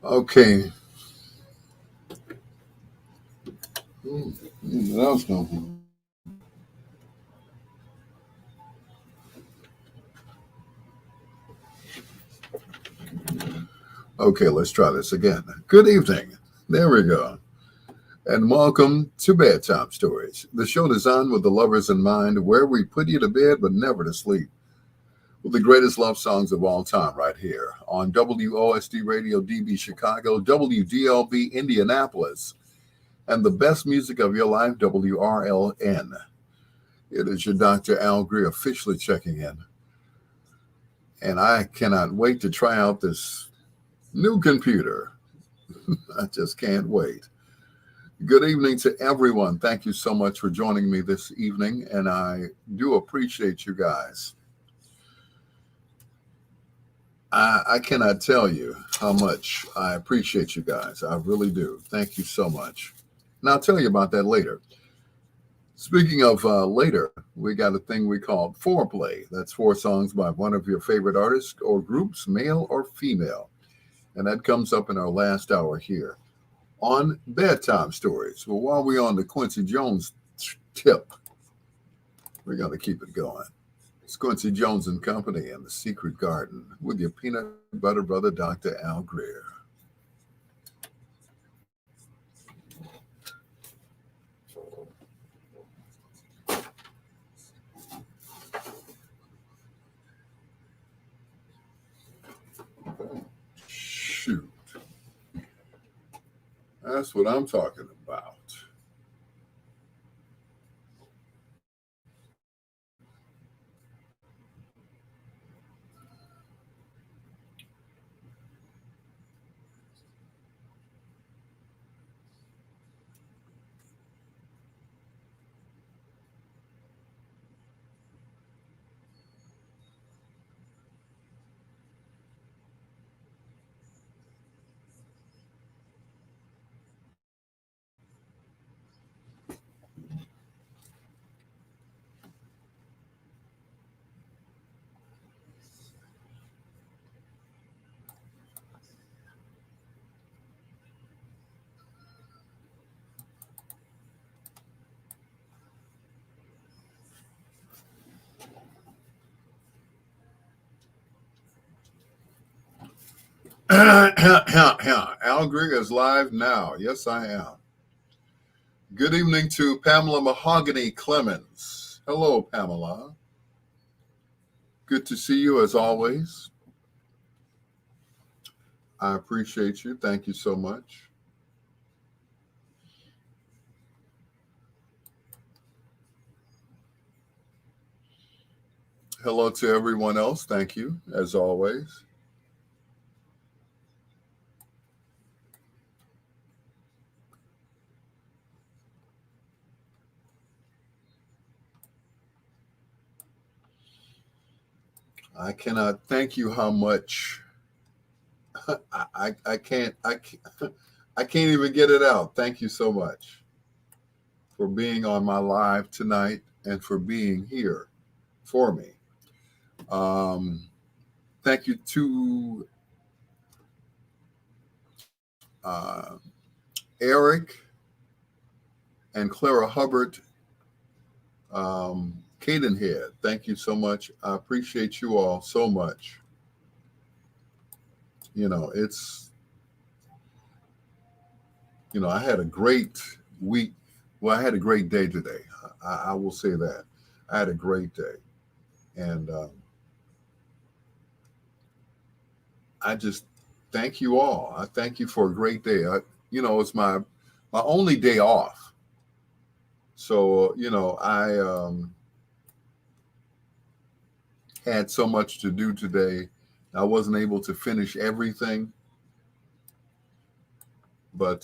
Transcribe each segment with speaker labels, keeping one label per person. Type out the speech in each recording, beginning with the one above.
Speaker 1: Okay. What else going? Okay, let's try this again. Good evening. There we go. And welcome to Bedtime Stories, the show designed with the lovers in mind, where we put you to bed but never to sleep, with the greatest love songs of all time right here on WOSD Radio DB Chicago, WDLB Indianapolis, and the best music of your life, WRLN. It is your Dr. Al Greer officially checking in, and I cannot wait to try out this new computer. I just can't wait. Good evening to everyone. Thank you so much for joining me this evening, and I do appreciate you guys. I cannot tell you how much I appreciate you guys. I really do. Thank you so much. And I'll tell you about that later. Speaking of later, we got a thing we call foreplay. That's four songs by one of your favorite artists or groups, male or female. And that comes up in our last hour here on Bedtime Stories. Well, while we're on the Quincy Jones tip, we're going to keep it going. It's Quincy Jones and Company and the Secret Garden with your peanut butter brother, Dr. Al Greer. Shoot. That's what I'm talking about. Al Greer is live now. Yes, I am. Good evening to Pamela Mahogany Clemens. Hello, Pamela. Good to see you as always. I appreciate you. Thank you so much. Hello to everyone else. Thank you, as always. I cannot thank you how much I can't even get it out. Thank you so much for being on my live tonight and for being here for me. Um, Thank you to uh, Eric and Clara Hubbard, Cadenhead. Thank you so much. I appreciate you all so much. You know, it's, I had a great week. Well, I had a great day today. I will say that. I had a great day. And I just thank you all. I thank you for a great day. It's my only day off. So, I had so much to do today. I wasn't able to finish everything, but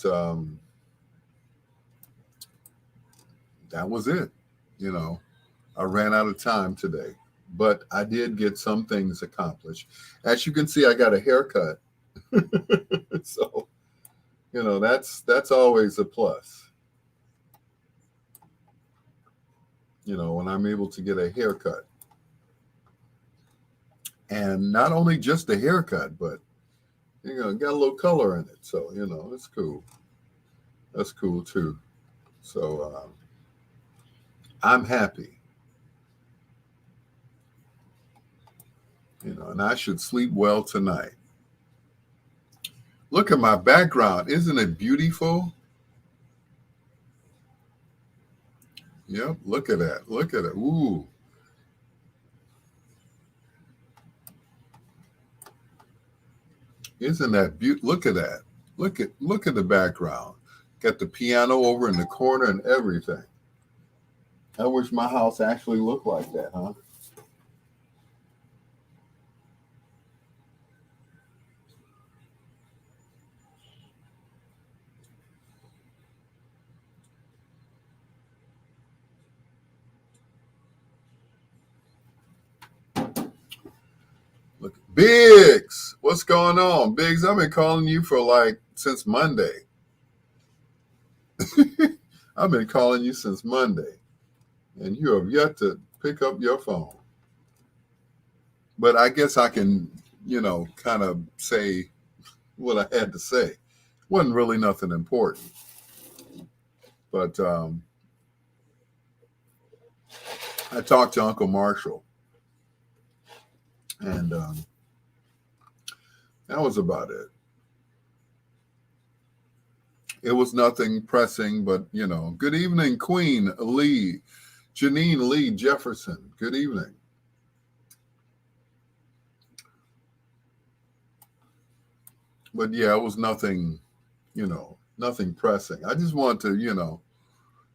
Speaker 1: that was it. You know, I ran out of time today, but I did get some things accomplished. As you can see, I got a haircut, so that's always a plus. When I'm able to get a haircut, and not only just a haircut, but got a little color in it. So, it's cool. That's cool too. So, I'm happy, and I should sleep well tonight. Look at my background. Isn't it beautiful? Yep. Look at that. Look at it. Ooh. Isn't that beautiful? Look at that. Look at the background. Got the piano over in the corner and everything. I wish my house actually looked like that, huh? Look, Biggs, what's going on, Biggs? I've been calling you for like since Monday. I've been calling you since Monday, and you have yet to pick up your phone. But I guess I can, kind of say what I had to say. Wasn't really nothing important, but I talked to Uncle Marshall, and that was about it. It was nothing pressing, but good evening, Queen Lee, Janine Lee Jefferson. Good evening. But yeah, it was nothing, nothing pressing. I just want to,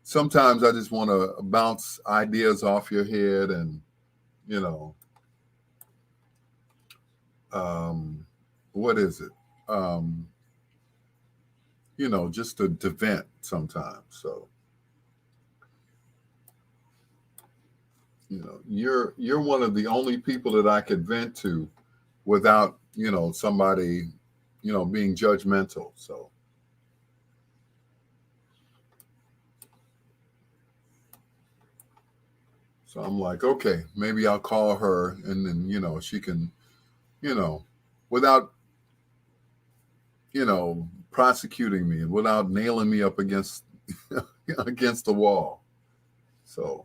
Speaker 1: sometimes I just want to bounce ideas off your head and, you know, what is it? Um, just to vent sometimes. So, you're one of the only people that I could vent to without, somebody, being judgmental. So I'm like, okay, maybe I'll call her and then, she can, you know, without, prosecuting me, without nailing me up against against the wall. So,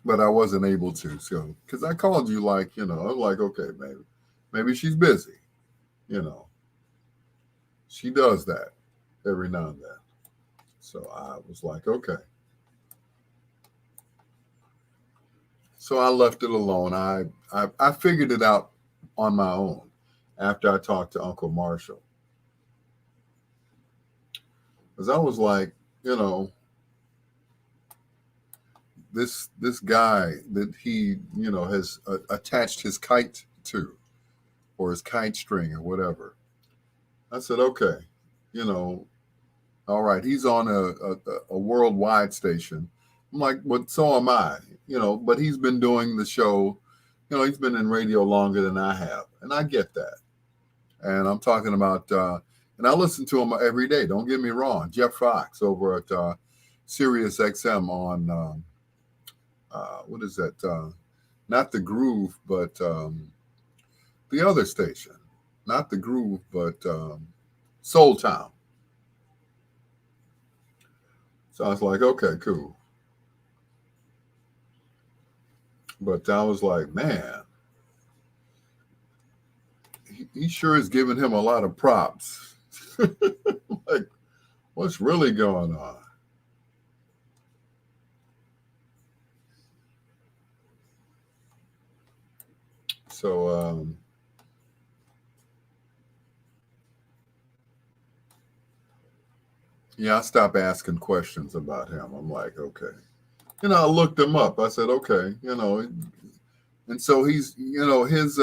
Speaker 1: but I wasn't able to. So, because I called you like, I'm like, okay, maybe she's busy. You know, she does that every now and then. So I was like, okay. So I left it alone. I figured it out on my own after I talked to Uncle Marshall. Because I was like, you know, this guy that he has attached his kite to, or his kite string or whatever. I said, okay, you know, all right, he's on a worldwide station. I'm like, but so am I, but he's been doing the show, he's been in radio longer than I have, and I get that. And I'm talking about, and I listen to him every day. Don't get me wrong, Jeff Fox over at Sirius XM on what is that? Not the Groove, but the other station. Not the Groove, but Soul Town. So I was like, okay, cool. But I was like, man, he sure is giving him a lot of props. Like, what's really going on? So, yeah, I stopped asking questions about him. I'm like, okay. I looked him up. I said, okay, and so he's, his,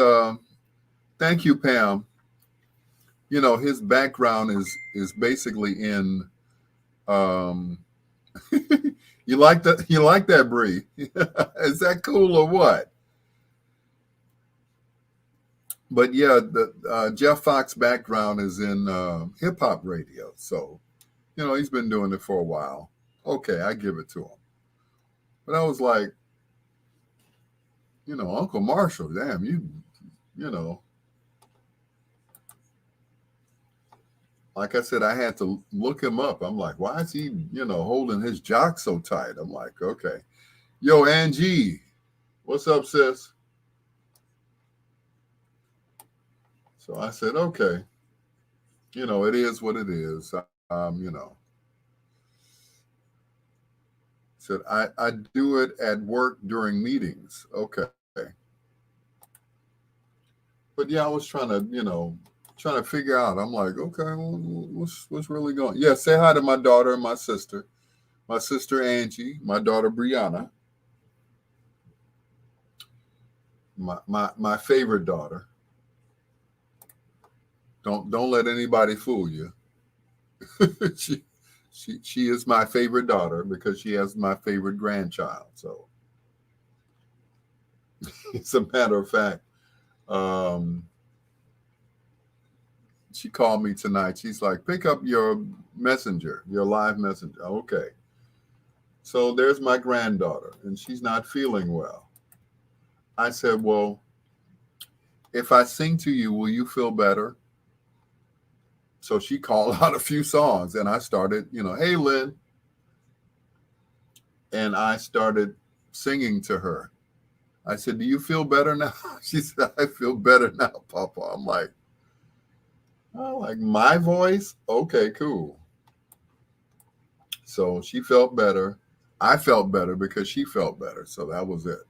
Speaker 1: thank you, Pam. His background is basically in, um, you like that, Bree? Is that cool or what? But yeah, the Jeff Fox background is in hip hop radio, so he's been doing it for a while. Okay, I give it to him. But I was like, Uncle Marshall, damn, you know, like I said, I had to look him up. I'm like, why is he, holding his jock so tight? I'm like, okay. Yo, Angie, what's up, sis? So I said, okay, it is what it is. Said I do it at work during meetings. Okay. But yeah, I was trying to figure out. I'm like, okay, well, what's really going? Yeah, say hi to my daughter and my sister Angie, my daughter Brianna, my favorite daughter. Don't let anybody fool you. she she is my favorite daughter because she has my favorite grandchild. So as a matter of fact, um, she called me tonight. She's like, pick up your messenger, your live messenger. Okay. So there's my granddaughter, and she's not feeling well. I said, well, if I sing to you, will you feel better? So she called out a few songs, and I started, hey, Lynn. And I started singing to her. I said, do you feel better now? She said, I feel better now, Papa. I'm like, oh, like my voice? Okay, cool. So she felt better. I felt better because she felt better. So that was it.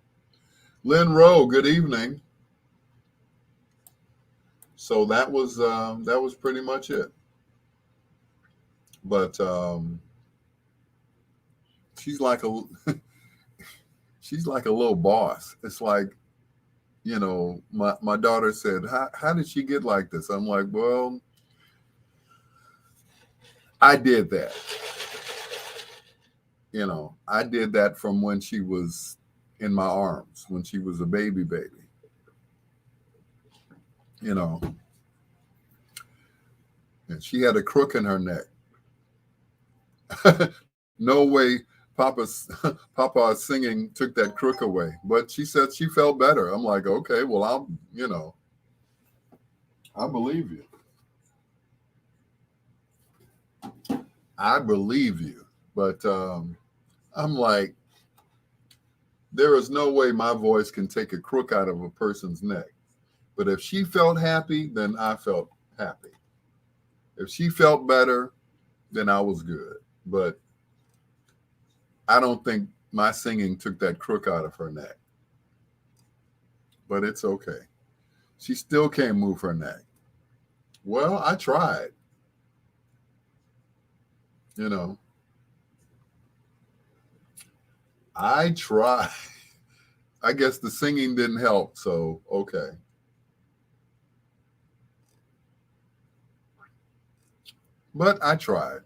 Speaker 1: Lynn Rowe, good evening. So that was pretty much it. But she's like a she's like a little boss. It's like, my daughter said, how did she get like this? I'm like, well, I did that. I did that from when she was in my arms, when she was a baby. You know, and she had a crook in her neck. No way Papa's Papa singing took that crook away. But she said she felt better. I'm like, okay, well, I believe you. I believe you. But I'm like, there is no way my voice can take a crook out of a person's neck. But if she felt happy, then I felt happy. If she felt better, then I was good. But I don't think my singing took that crook out of her neck. But it's okay. She still can't move her neck. Well, I tried. You know, I tried. I guess the singing didn't help. So, okay. But I tried.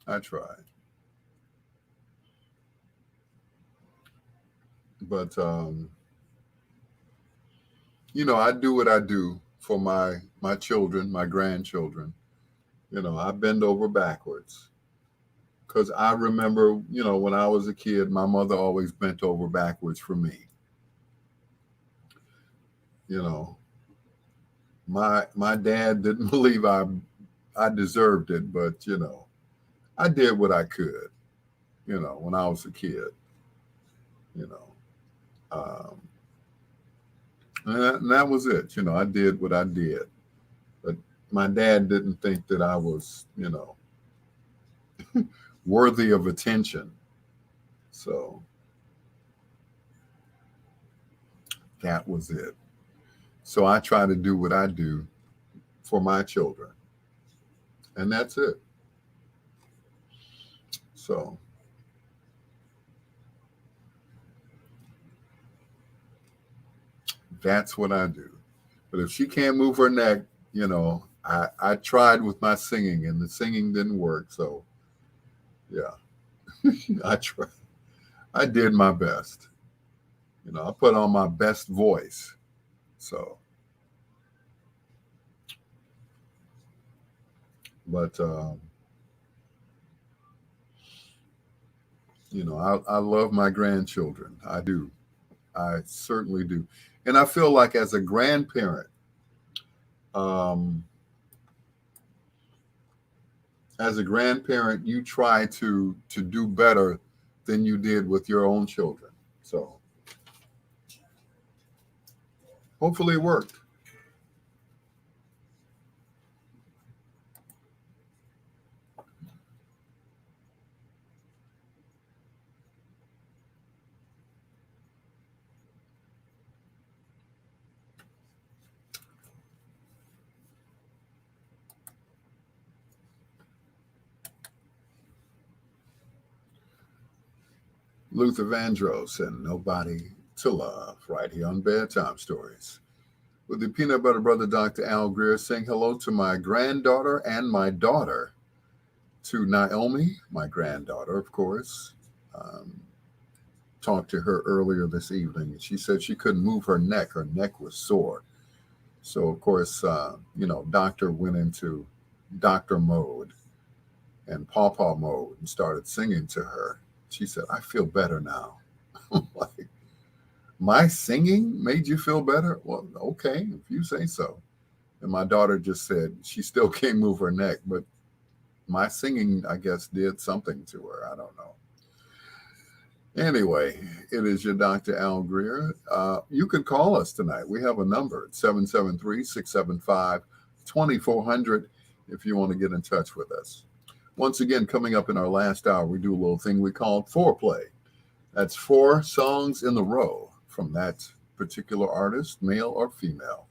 Speaker 1: I tried. But, I do what I do for my children, my grandchildren. I bend over backwards because I remember, when I was a kid, my mother always bent over backwards for me. You know, my dad didn't believe I deserved it, but I did what I could. When I was a kid. You know, and that was it. I did what I did, but my dad didn't think that I was, worthy of attention. So that was it. So I try to do what I do for my children, and that's it. So that's what I do. But if she can't move her neck, I tried with my singing, and the singing didn't work. So yeah, I tried. I did my best. I put on my best voice. So, but I love my grandchildren. I do. I certainly do. And I feel like as a grandparent, um, as a grandparent, you try to do better than you did with your own children. So hopefully it worked. Luther Vandross and Nobody to Love, right here on Bedtime Stories. With the Peanut Butter Brother, Dr. Al Greer, saying hello to my granddaughter and my daughter, to Naomi, my granddaughter, of course. Um, Talked to her earlier this evening. She said she couldn't move her neck. Her neck was sore. So, of course, doctor went into doctor mode and pawpaw mode and started singing to her. She said, I feel better now. Like, my singing made you feel better? Well, okay, if you say so. And my daughter just said she still can't move her neck, but my singing, I guess, did something to her. I don't know. Anyway, it is your Dr. Al Greer. You can call us tonight. We have a number, 773-675-2400, if you want to get in touch with us. Once again, coming up in our last hour, we do a little thing we call foreplay. That's 4 songs in a row from that particular artist, male or female.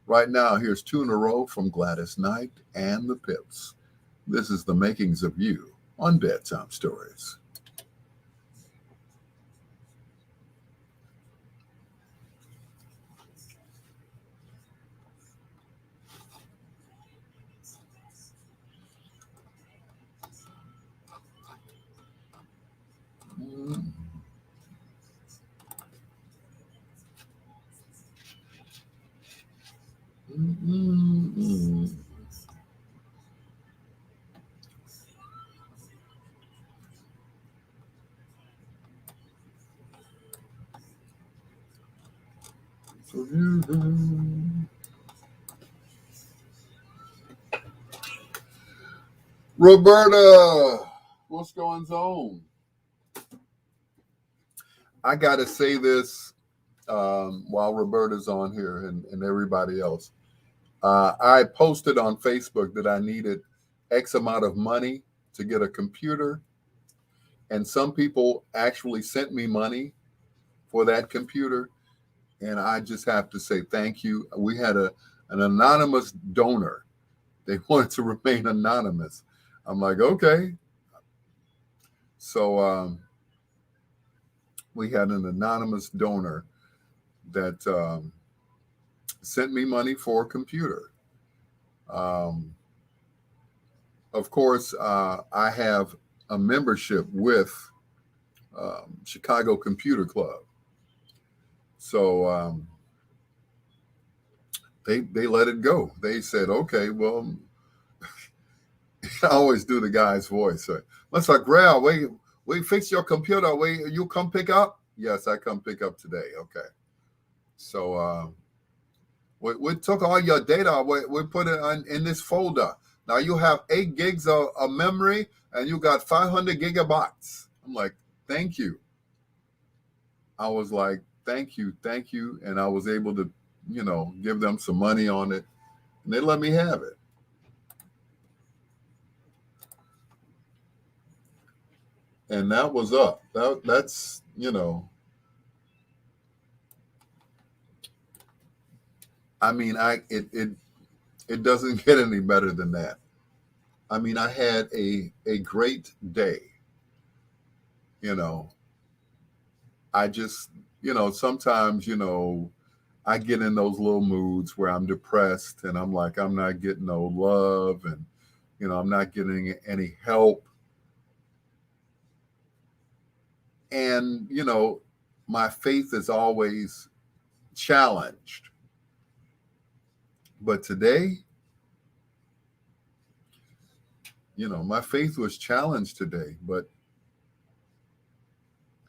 Speaker 1: Right now, here's 2 in a row from Gladys Knight and the Pips. This is The Makings of You on Bedtime Stories. Roberta, what's going on? I got to say this while Roberta's on here and everybody else. I posted on Facebook that I needed X amount of money to get a computer, and some people actually sent me money for that computer, and I just have to say thank you. We had an anonymous donor. They wanted to remain anonymous. I'm like, okay. So we had an anonymous donor that sent me money for a computer. Um, of course, I have a membership with Chicago Computer Club. So they let it go. They said, okay, well, I always do the guy's voice. Let's like, Grail, we fix your computer. You come pick up? Yes, I come pick up today. Okay. So we took all your data. We put it in this folder. Now you have 8 gigs of memory and you got 500 gigabytes. I'm like, thank you. I was like, thank you. And I was able to, give them some money on it. And they let me have it. And that was up. That's, I mean, it doesn't get any better than that. I mean, I had a great day. You know, I just, sometimes, I get in those little moods where I'm depressed and I'm like, I'm not getting no love and, I'm not getting any help. And, my faith is always challenged. But today, my faith was challenged today, but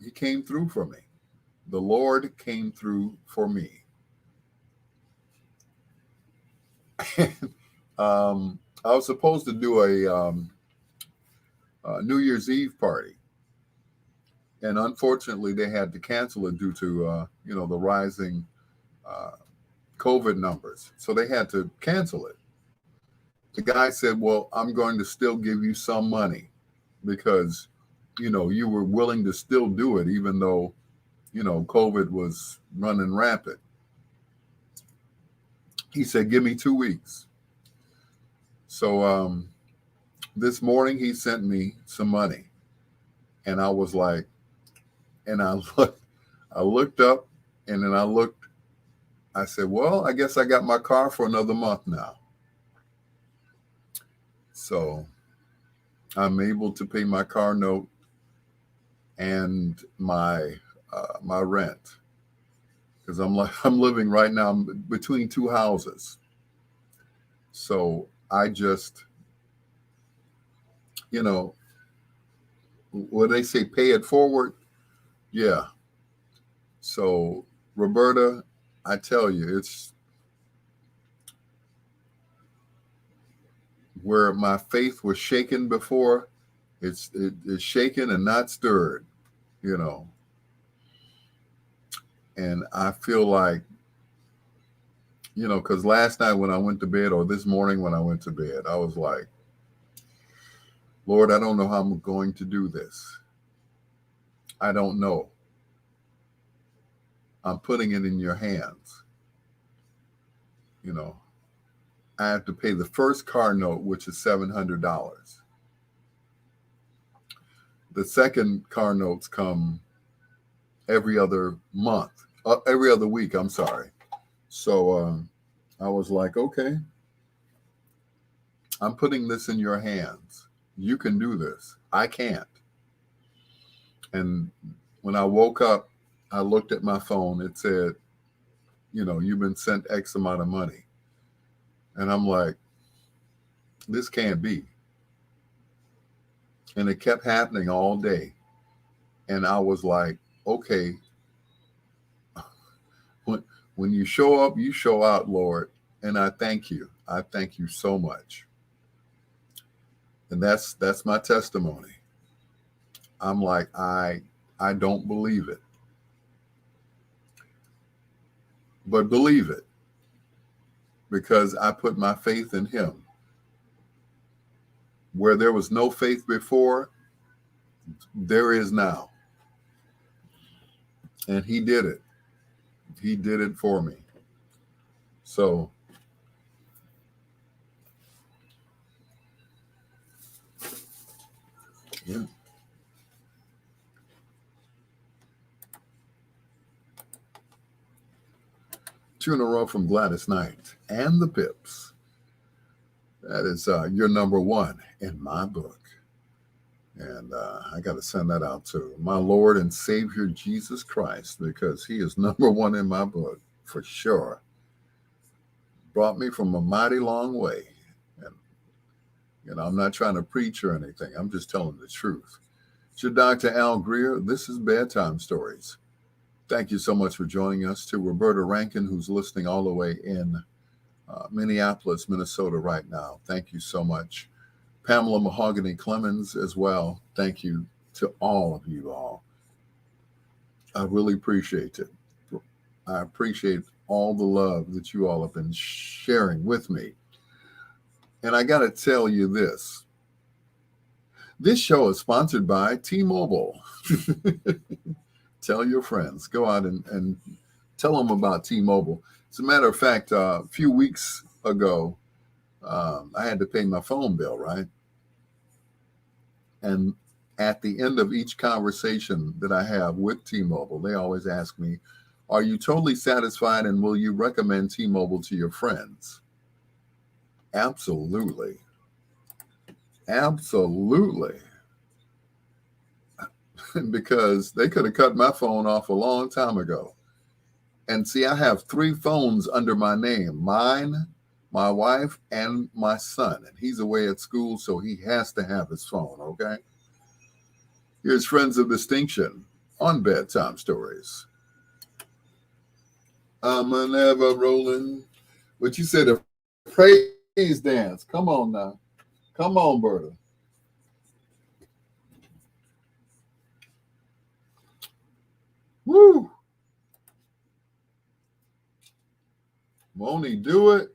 Speaker 1: he came through for me. The Lord came through for me. I was supposed to do New Year's Eve party, and unfortunately, they had to cancel it due to the rising uh, COVID numbers. So they had to cancel it. The guy said, "Well, I'm going to still give you some money because you were willing to still do it, even though COVID was running rampant." He said, "Give me 2 weeks." So this morning he sent me some money, and I was like, and I looked up, and then I looked. I said, "Well, I guess I got my car for another month now." So I'm able to pay my car note and my rent because I'm living right now between two houses. So I just you know what they say, pay it forward. Yeah. So Roberta, I tell you, it's where my faith was shaken before. It's shaken and not stirred. You know, and I feel like because last night when I went to bed, or this morning when I went to bed, I was like, Lord, I don't know how I'm going to do this. I don't know. I'm putting it in your hands. You know, I have to pay the first car note, which is $700. The second car notes come every other month, every other week. I'm sorry. So I was like, okay, I'm putting this in your hands. You can do this. I can't. And when I woke up, I looked at my phone. It said, you've been sent X amount of money. And I'm like, this can't be. And it kept happening all day. And I was like, okay, when you show up, you show out, Lord. And I thank you. I thank you so much. And that's my testimony. I'm like, I don't believe it. But believe it, because I put my faith in him. Where there was no faith before, there is now. And he did it. He did it for me. So yeah. 2 in a row from Gladys Knight and the Pips. That is your number one in my book. And I got to send that out to my Lord and Savior Jesus Christ, because he is number one in my book for sure. Brought me from a mighty long way. And I'm not trying to preach or anything. I'm just telling the truth. It's your Dr. Al Greer. This is Bedtime Stories. Thank you so much for joining us. To Roberta Rankin, who's listening all the way in Minneapolis, Minnesota right now. Thank you so much. Pamela Mahogany Clemens as well. Thank you to all of you all. I really appreciate it. I appreciate all the love that you all have been sharing with me. And I got to tell you this. This show is sponsored by T-Mobile. Tell your friends. Go out and tell them about T-Mobile. As a matter of fact, a few weeks ago, I had to pay my phone bill, right? And at the end of each conversation that I have with T-Mobile, they always ask me, are you totally satisfied, and will you recommend T-Mobile to your friends? Absolutely. Absolutely. Because they could have cut my phone off a long time ago. And see, I have 3 phones under my name, mine, my wife, and my son. And he's away at school, so he has to have his phone, okay? Here's Friends of Distinction on Bedtime Stories. I'm an ever rolling. What you said, a praise dance. Come on now. Come on, Berta. Woo! Won't he do it?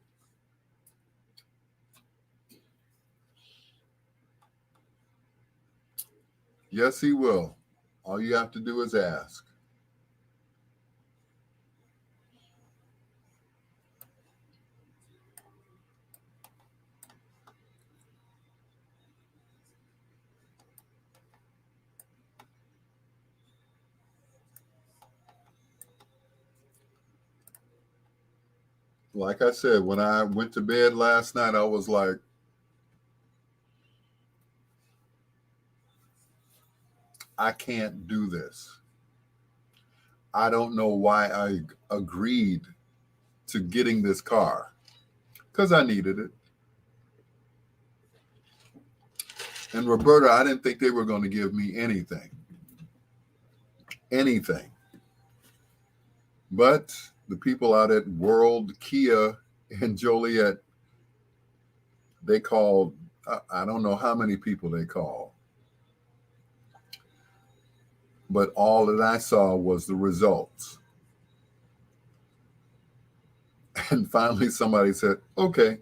Speaker 1: Yes, he will. All you have to do is ask. Like I said, when I went to bed last night, I was like, I can't do this. I don't know why I agreed to getting this car because I needed it. And Roberta, I didn't think they were going to give me anything. Anything. But the people out at World Kia in Joliet, they called, I don't know how many people they called, but all that I saw was the results. And finally somebody said, okay,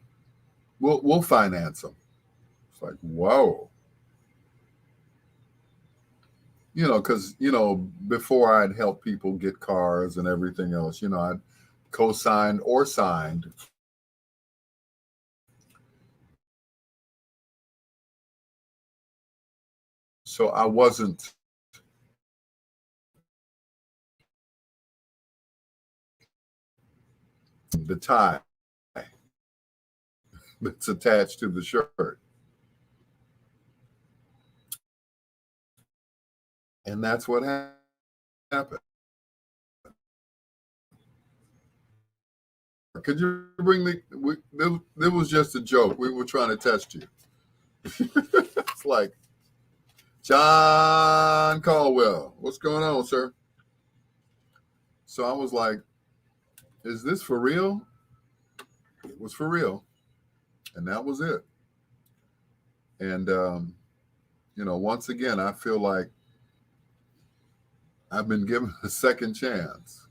Speaker 1: we'll finance them. It's like, whoa. Because, before I'd help people get cars and everything else, I'd co-signed or signed. So I wasn't the tie that's attached to the shirt. And that's what happened. Could you bring there was just a joke. We were trying to test you. It's like, John Caldwell, what's going on, sir? So I was like, is this for real? It was for real. And that was it. And, once again, I feel like I've been given a second chance.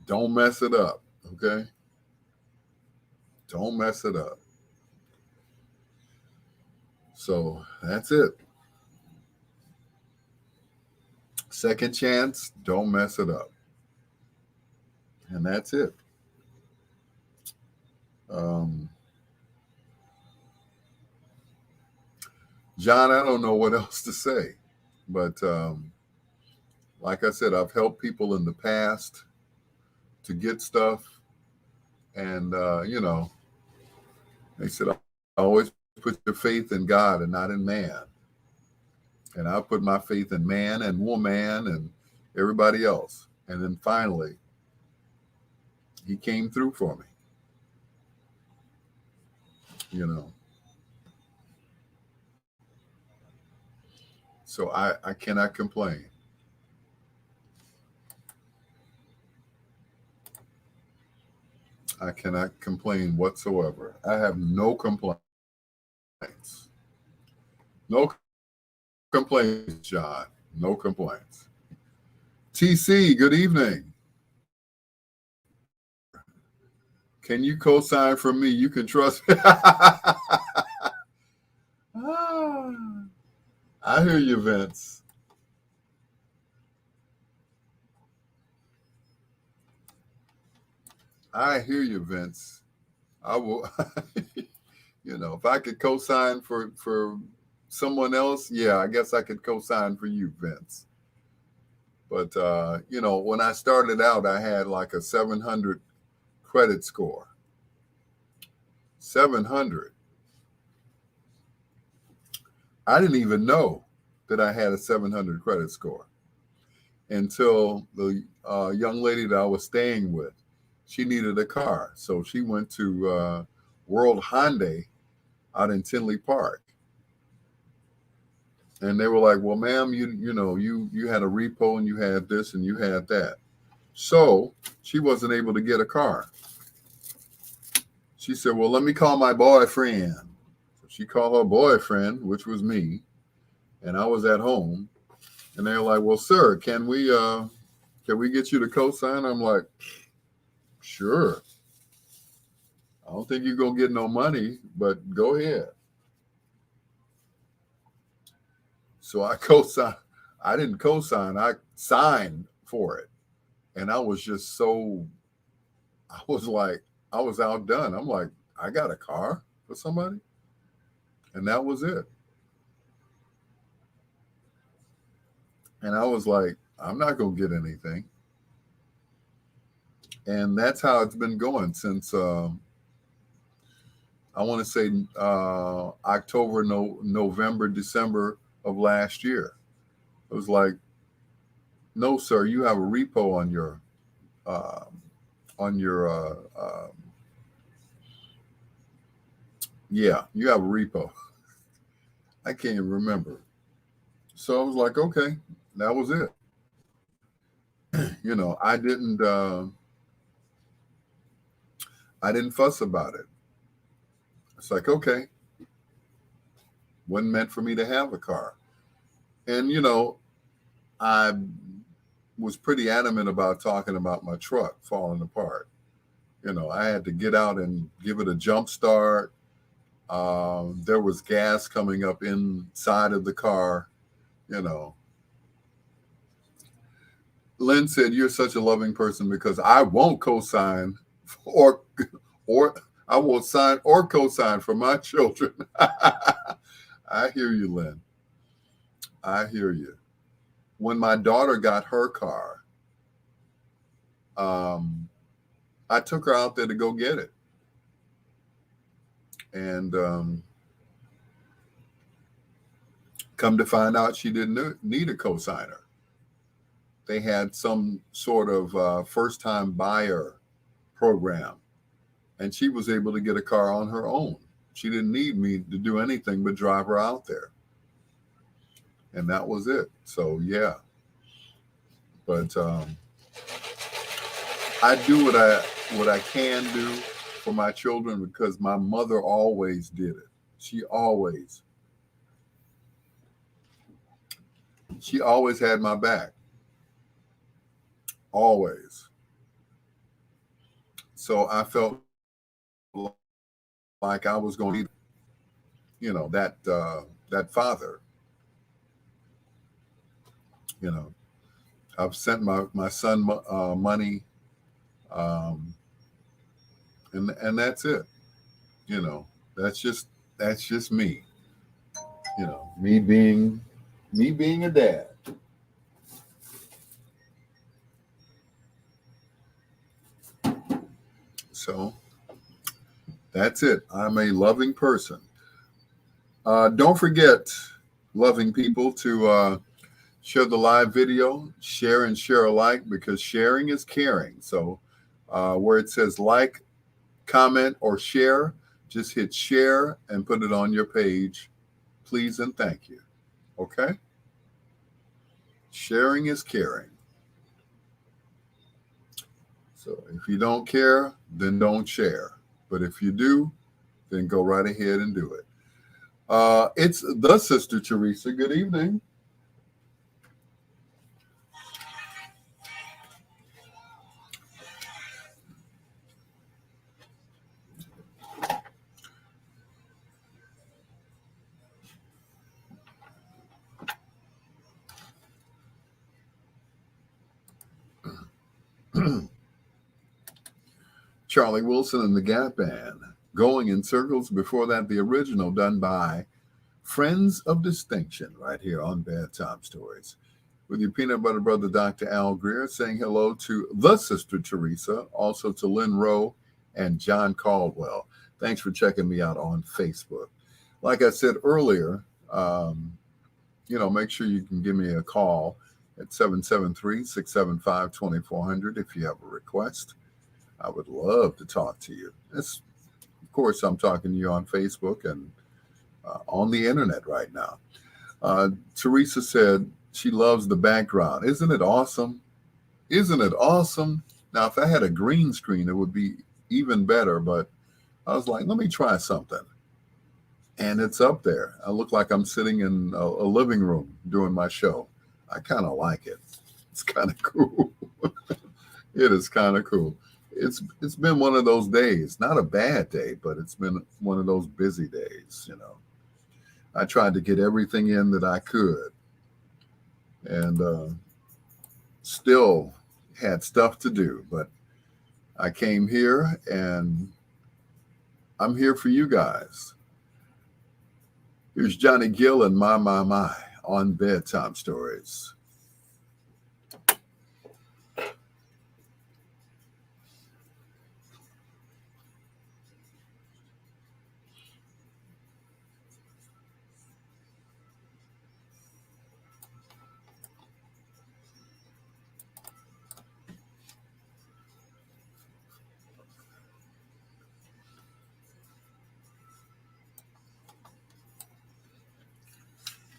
Speaker 1: Don't mess it up, okay? Don't mess it up. So that's it. Second chance, don't mess it up. And that's it. John, I don't know what else to say. But like I said, I've helped people in the past to get stuff. And, they said, always put your faith in God and not in man. And I put my faith in man and woman and everybody else. And then finally, he came through for me. So I cannot complain. I cannot complain whatsoever. I have no complaints. No complaints, John. No complaints. TC, good evening. Can you co-sign for me? You can trust me. I hear you, Vince. I hear you, Vince. I will, if I could co-sign for someone else, yeah, I guess I could co-sign for you, Vince. But when I started out, I had like a 700 credit score. 700. I didn't even know that I had a 700 credit score until the young lady that I was staying with, she needed a car. So she went to World Hyundai out in Tinley Park. And they were like, well, ma'am, you had a repo and you had this and you had that. So she wasn't able to get a car. She said, well, let me call my boyfriend. So she called her boyfriend, which was me. And I was at home. And they're like, "Well, sir, can we get you to co-sign?" I'm like, "Sure. I don't think you're gonna get no money, but go ahead." So I co-sign. I didn't co-sign. I signed for it, and I was just so. I was like, I was outdone. I'm like, I got a car for somebody, and that was it. And I was like, I'm not gonna get anything. And that's how it's been going since I want to say October, no, November, December of last year. It was like, no, sir, you have a repo uh, on your yeah, you have a repo. I can't even remember. So I was like, okay, that was it. You know, I didn't fuss about it. It's like, okay, wasn't meant for me to have a car. And you know, I was pretty adamant about talking about my truck falling apart. You know, I had to get out and give it a jump start. There was gas coming up inside of the car. You know, Lynn said, "You're such a loving person because I won't co-sign or or I won't sign or co-sign for my children." I hear you, Lynn. I hear you. When my daughter got her car, um, I took her out there to go get it, and come to find out, she didn't need a co-signer. They had some sort of first-time buyer program, and she was able to get a car on her own. She didn't need me to do anything but drive her out there, and that was it. So yeah, but I do what I can do for my children because my mother always did it. She always had my back, always. So I felt like I was going to, you know, that father. You know, I've sent my son money, um, and that's it. You know, that's just that's just me. You know, me being a dad. So that's it. I'm a loving person. Don't forget, loving people, to share the live video, share and share alike because sharing is caring. So where it says like, comment, or share, just hit share and put it on your page, please and thank you. Okay? Sharing is caring. So if you don't care, then don't share. But if you do, then go right ahead and do it. It's the Sister Teresa. Good evening. Charlie Wilson and the Gap Band. Going in Circles. Before that, the original done by Friends of Distinction right here on Bedtime Stories. With your peanut butter brother, Dr. Al Greer, saying hello to the Sister Teresa, also to Lynn Rowe and John Caldwell. Thanks for checking me out on Facebook. Like I said earlier, you know, make sure you can give me a call at 773-675-2400 if you have a request. I would love to talk to you. Of course, I'm talking to you on Facebook and on the internet right now. Teresa said she loves the background. Isn't it awesome? Isn't it awesome? Now, if I had a green screen, it would be even better, but I was like, let me try something. And it's up there. I look like I'm sitting in a living room doing my show. I kind of like it. It's kind of cool. It is kind of cool. It's been one of those days, not a bad day, but it's been one of those busy days. I tried to get everything in that I could, and still had stuff to do. But I came here, and I'm here for you guys. Here's Johnny Gill and My on Bedtime Stories.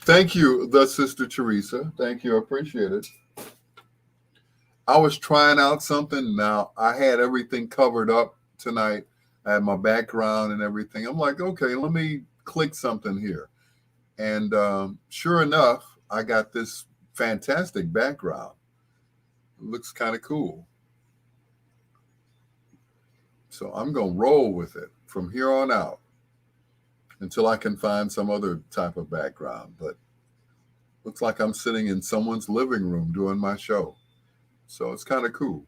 Speaker 1: Thank you, the Sister Teresa. Thank you. I appreciate it. I was trying out something. Now, I had everything covered up tonight. I had my background and everything. I'm like, okay, let me click something here. And sure enough, I got this fantastic background. It looks kind of cool. So I'm going to roll with it from here on out until I can find some other type of background. But looks like I'm sitting in someone's living room doing my show. So it's kind of cool.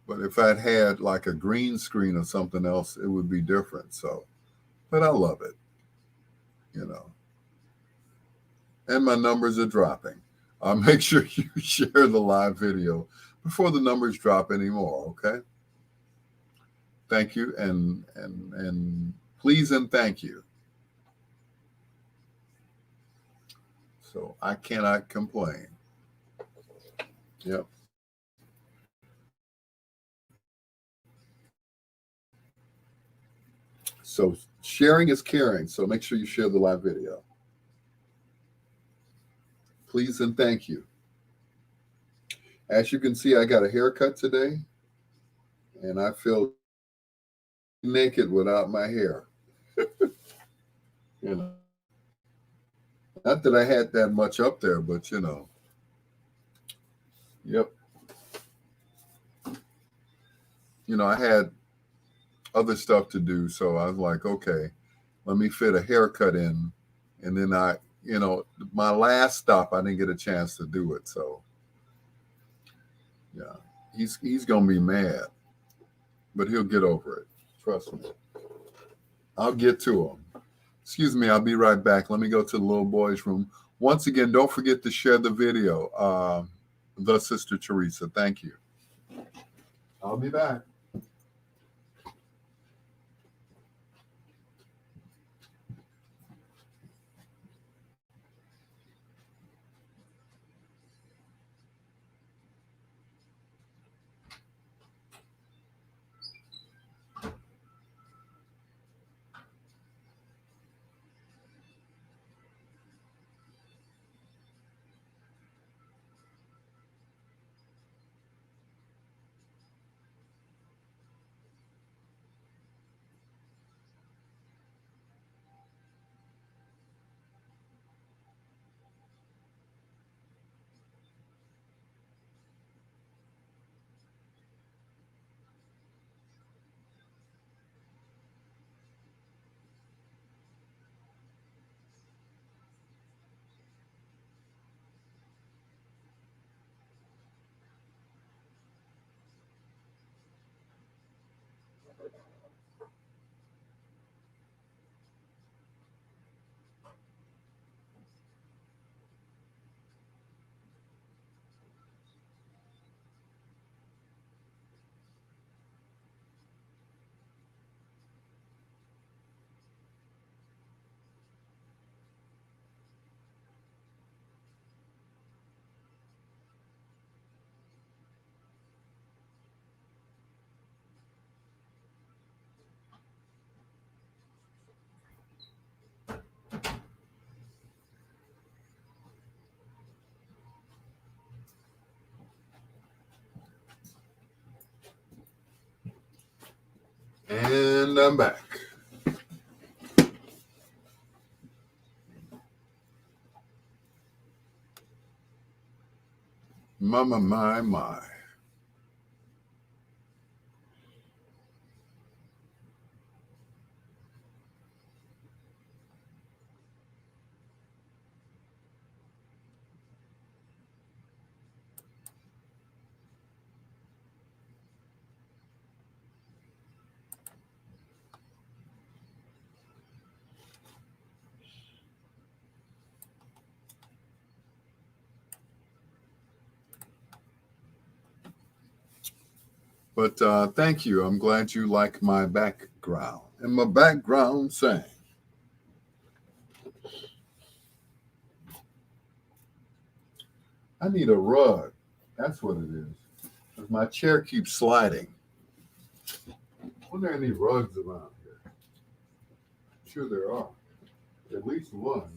Speaker 1: But if I'd had like a green screen or something else, it would be different. So, but I love it, you know. And my numbers are dropping. Make sure you share the live video before the numbers drop anymore. Okay. Thank you, and please and thank you. So I cannot complain. Yep. So sharing is caring. So make sure you share the live video. Please and thank you. As you can see, I got a haircut today, and I feel naked without my hair. You know, not that I had that much up there, but yep. I had other stuff to do, so I was like, okay, let me fit a haircut in, and then my last stop, I didn't get a chance to do it, so yeah, he's gonna be mad, but he'll get over it. Trust me. I'll get to him. Excuse me, I'll be right back. Let me go to the little boy's room. Once again, don't forget to share the video. The Sister Teresa. Thank you. I'll be back. And I'm back. Mama, my. But thank you. I'm glad you like my background. And my background sang. I need a rug. That's what it is. 'Cause my chair keeps sliding. Are there any rugs around here? I'm sure there are. At least one.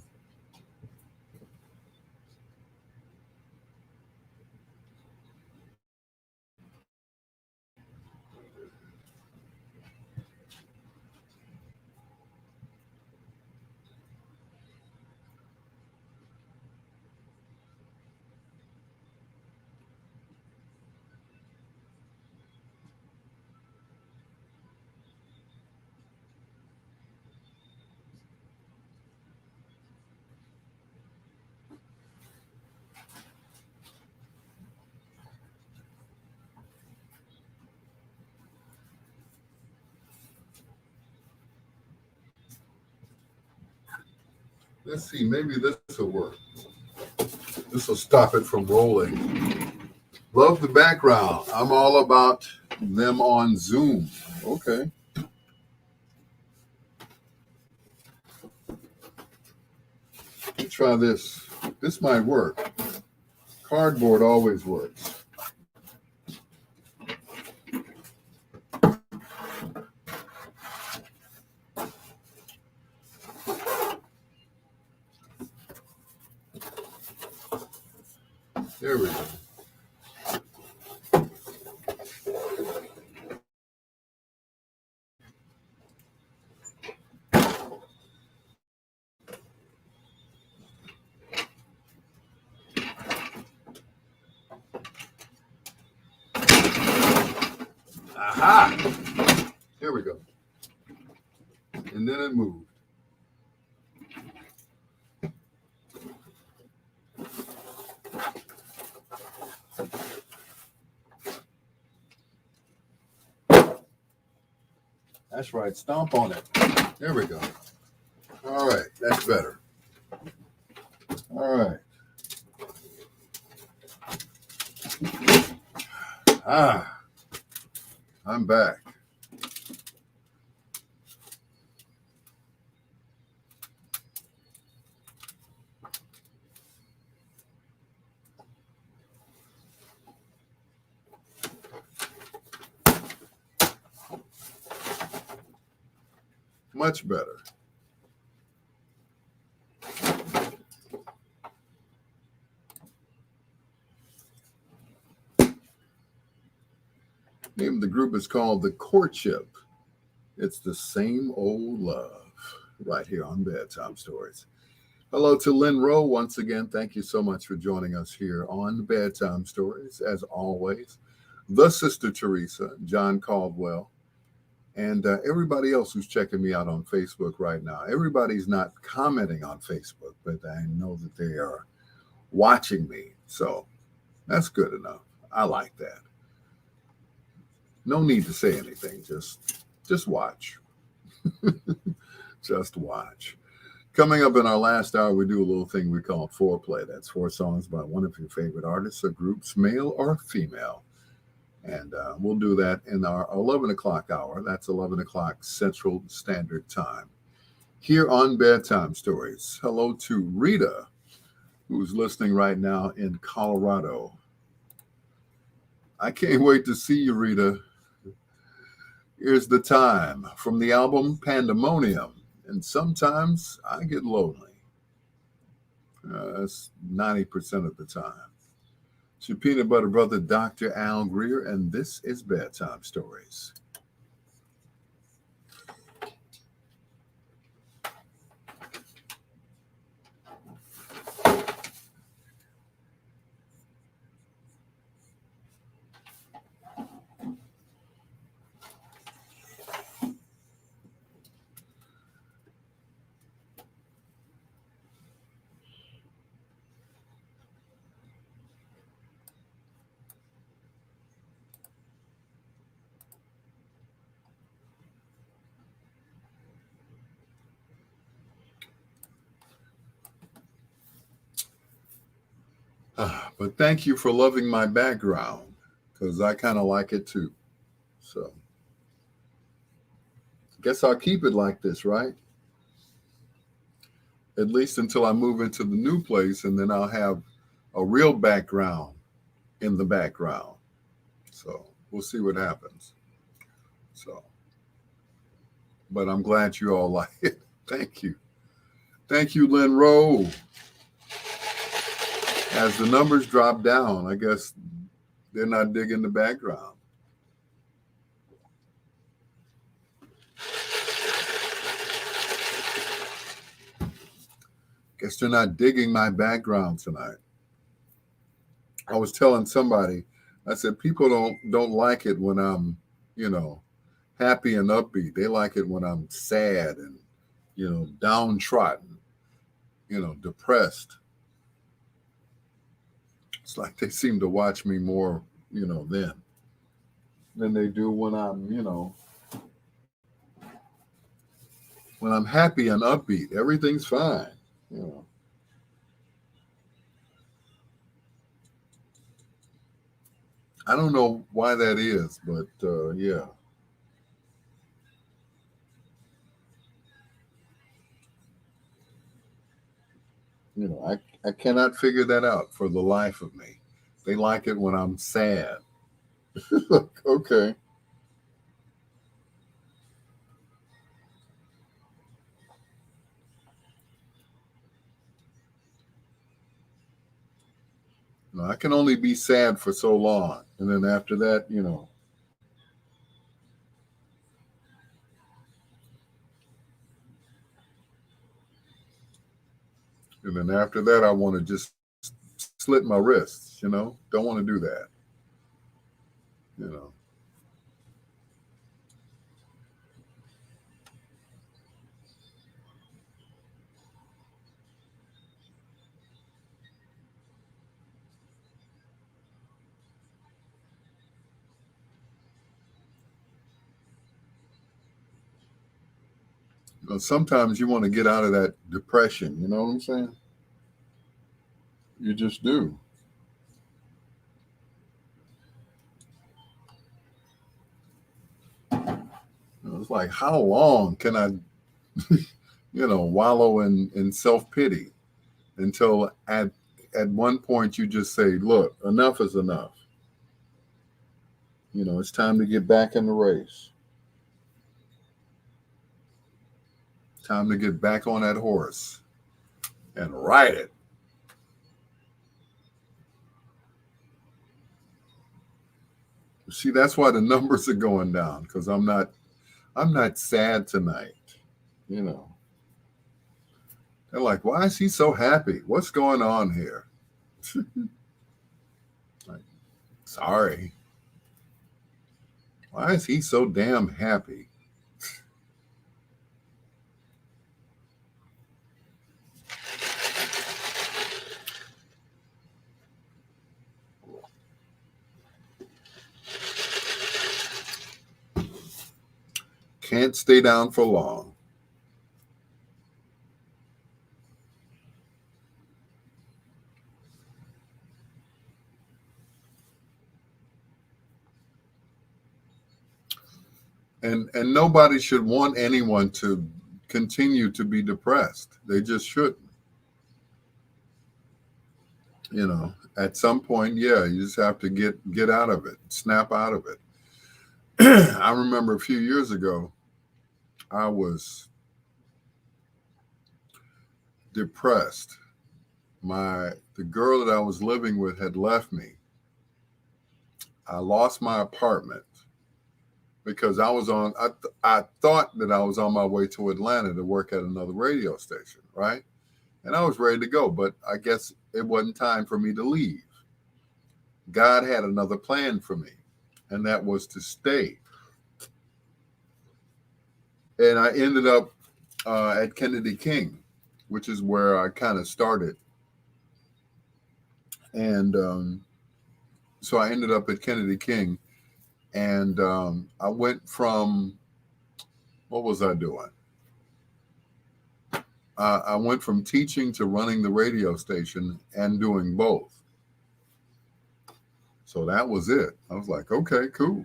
Speaker 1: Let's see. Maybe this will work. This will stop it from rolling. Love the background. I'm all about them on Zoom. Okay. Let's try this. This might work. Cardboard always works. There we go. Aha! Here we go. And then it moved. That's right. Stomp on it. There we go. All right. That's better. All right. Ah, I'm back. Much better. Name of the group is called The Courtship. It's the same old love right here on Bedtime Stories. Hello to Lynn Rowe once again. Thank you so much for joining us here on Bedtime Stories. As always, the Sister Teresa, John Caldwell, and everybody else who's checking me out on Facebook right now. Everybody's not commenting on Facebook, but I know that they are watching me. So that's good enough. I like that. No need to say anything. Just watch. Just watch. Coming up in our last hour, we do a little thing we call foreplay. That's 4 songs by one of your favorite artists or groups, male or female. And we'll do that in our 11 o'clock hour. That's 11 o'clock Central Standard Time. Here on Bedtime Stories. Hello to Rita, who's listening right now in Colorado. I can't wait to see you, Rita. Here's the time from the album Pandemonium. And sometimes I get lonely. That's 90% of the time. It's your peanut butter brother, Dr. Al Greer, and this is Bedtime Stories. But thank you for loving my background because I kind of like it too. So guess I'll keep it like this, right? At least until I move into the new place, and then I'll have a real background in the background. So we'll see what happens. So, but I'm glad you all like it. Thank you. Thank you, Lynn Rowe. As the numbers drop down, I guess they're not digging the background. Guess they're not digging my background tonight. I was telling somebody, I said people don't like it when I'm, you know, happy and upbeat. They like it when I'm sad and, downtrodden, depressed. It's like they seem to watch me more, then than they do when I'm, when I'm happy and upbeat. Everything's fine, you know. I don't know why that is, but yeah. I cannot figure that out for the life of me. They like it when I'm sad. Okay. No, I can only be sad for so long. And then after that, and then after that, I want to just slit my wrists, Don't want to do that, you know. Sometimes you want to get out of that depression, you know what I'm saying? You just do. It's like, how long can I, wallow in self pity until at one point you just say, look, enough is enough. It's time to get back in the race. Time to get back on that horse and ride it. See, that's why the numbers are going down because I'm not sad tonight. You know, they're like, why is he so happy? What's going on here? Like, sorry. Why is he so damn happy? Can't stay down for long. And nobody should want anyone to continue to be depressed. They just shouldn't. At some point, yeah, you just have to get out of it, snap out of it. I remember a few years ago, I was depressed. The girl that I was living with had left me. I lost my apartment because I thought that I was on my way to Atlanta to work at another radio station, right? And I was ready to go, but I guess it wasn't time for me to leave. God had another plan for me, and that was to stay. And I ended up at Kennedy King, which is where I kind of started. And so I ended up at Kennedy King, and I went from what was I doing? I went from teaching to running the radio station and doing both. So that was it. I was like, okay, cool.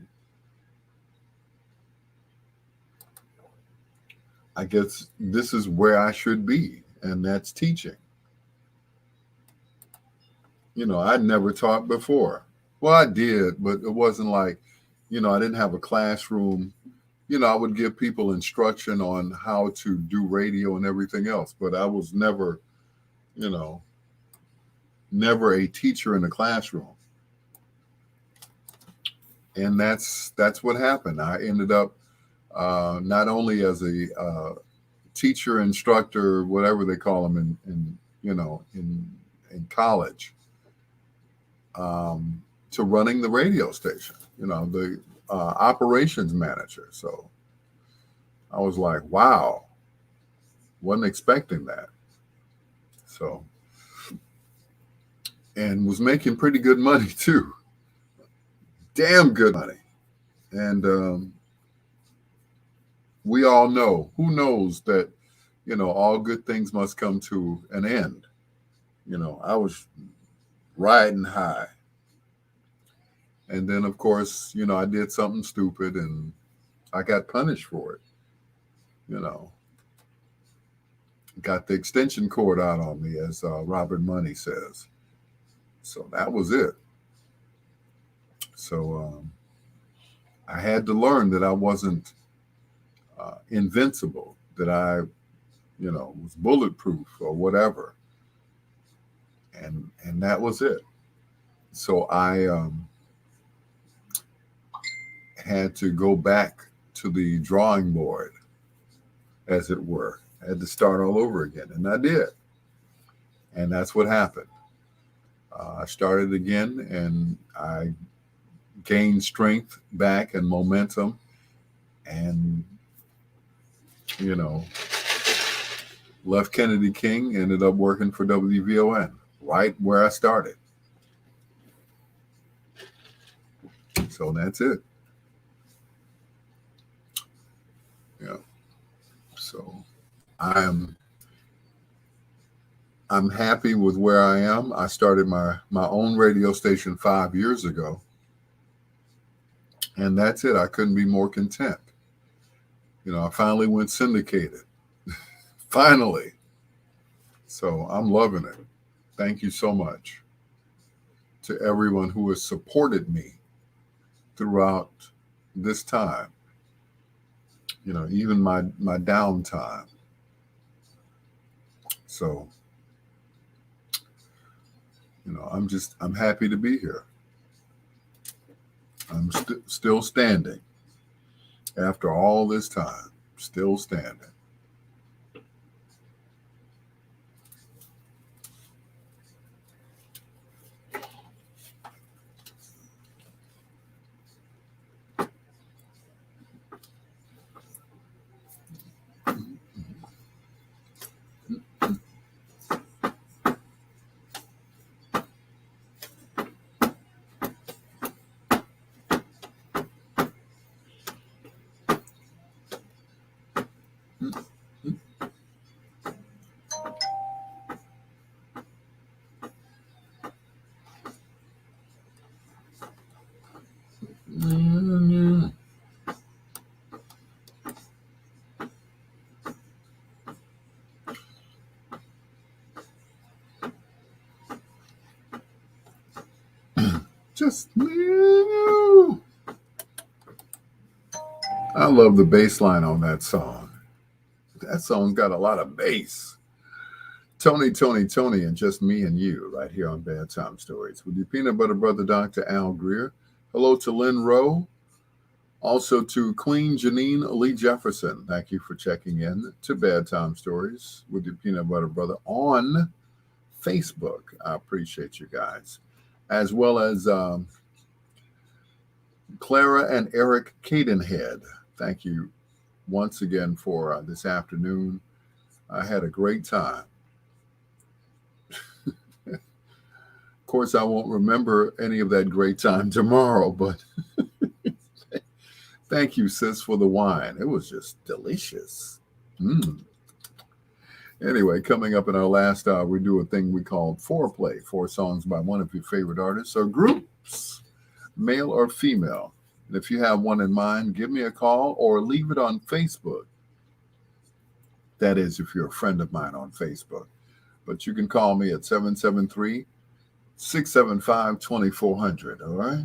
Speaker 1: I guess this is where I should be, and that's teaching. I'd never taught before. Well, I did, but it wasn't like, I didn't have a classroom. I would give people instruction on how to do radio and everything else, but I was never, you know, never a teacher in the classroom. And that's what happened. I ended up not only as a teacher, instructor, whatever they call them in college, to running the radio station. The operations manager. So I was like, wow, wasn't expecting that. So, and was making pretty good money too, damn good money. And we all know, who knows that, all good things must come to an end. I was riding high. And then, of course, I did something stupid and I got punished for it. You know, got the extension cord out on me, as Robert Money says. So that was it. So I had to learn that I wasn't invincible, that I, was bulletproof or whatever. And that was it. So I had to go back to the drawing board, as it were. I had to start all over again, and I did. And that's what happened. I started again, and I gained strength back and momentum, and you know, left Kennedy King, ended up working for WVON, right where I started. So that's it. Yeah. So I'm happy with where I am. I started my own radio station 5 years ago. And that's it. I couldn't be more content. I finally went syndicated. Finally. So I'm loving it. Thank you so much to everyone who has supported me throughout this time. Even my downtime. So, I'm happy to be here. I'm still standing after all this time, still standing. Just you. I love the bass line on that song. That song's got a lot of bass. Tony, and just me and you right here on Bedtime Stories with your peanut butter brother, Dr. Al Greer. Hello to Lynn Rowe. Also to Queen Janine Lee Jefferson. Thank you for checking in to Bedtime Stories with your peanut butter brother on Facebook. I appreciate you guys. As well as Clara and Eric Cadenhead. Thank you once again for this afternoon. I had a great time. Of course, I won't remember any of that great time tomorrow, but thank you, sis, for the wine. It was just delicious. Anyway, coming up in our last hour, we do a thing we call foreplay, 4 songs by one of your favorite artists or groups. male or female. And if you have one in mind, give me a call or leave it on Facebook. That is, if you're a friend of mine on Facebook. But you can call me at 773-675-2400. All right.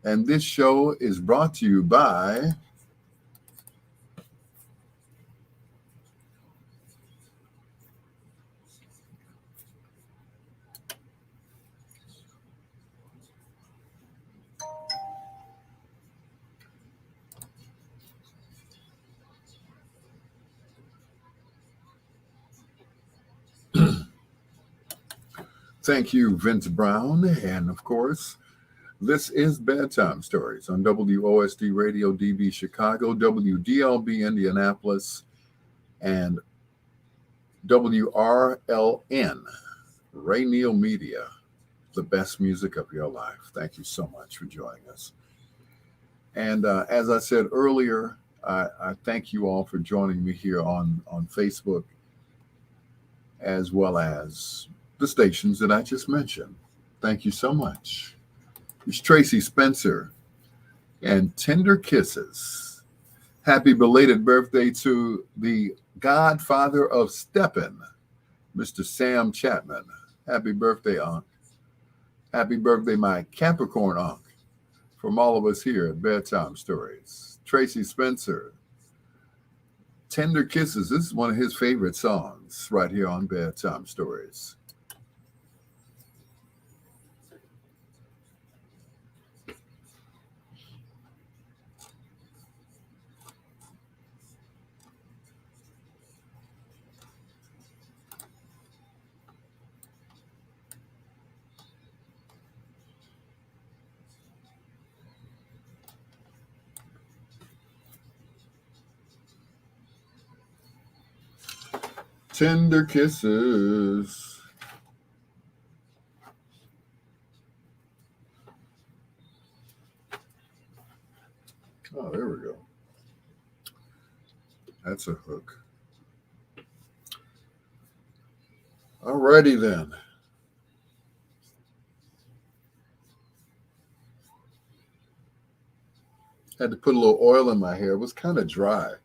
Speaker 1: And this show is brought to you by thank you, Vince Brown. And of course, this is Bedtime Stories on WOSD Radio DB Chicago, WDLB Indianapolis, and WRLN Ray Media, the best music of your life. Thank you so much for joining us. And as I said earlier, I thank you all for joining me here on Facebook, as well as the stations that I just mentioned. Thank you so much. It's Tracy Spencer and Tender Kisses. Happy belated birthday to the godfather of steppin', Mr. Sam Chapman. Happy birthday, Unc. Happy birthday, my Capricorn Unc. From all of us here at Bedtime Stories. Tracy Spencer, Tender Kisses. This is one of his favorite songs right here on Bedtime Stories. Tender Kisses. Oh, there we go. That's a hook. Alrighty then. Had to put a little oil in my hair. It was kind of dry.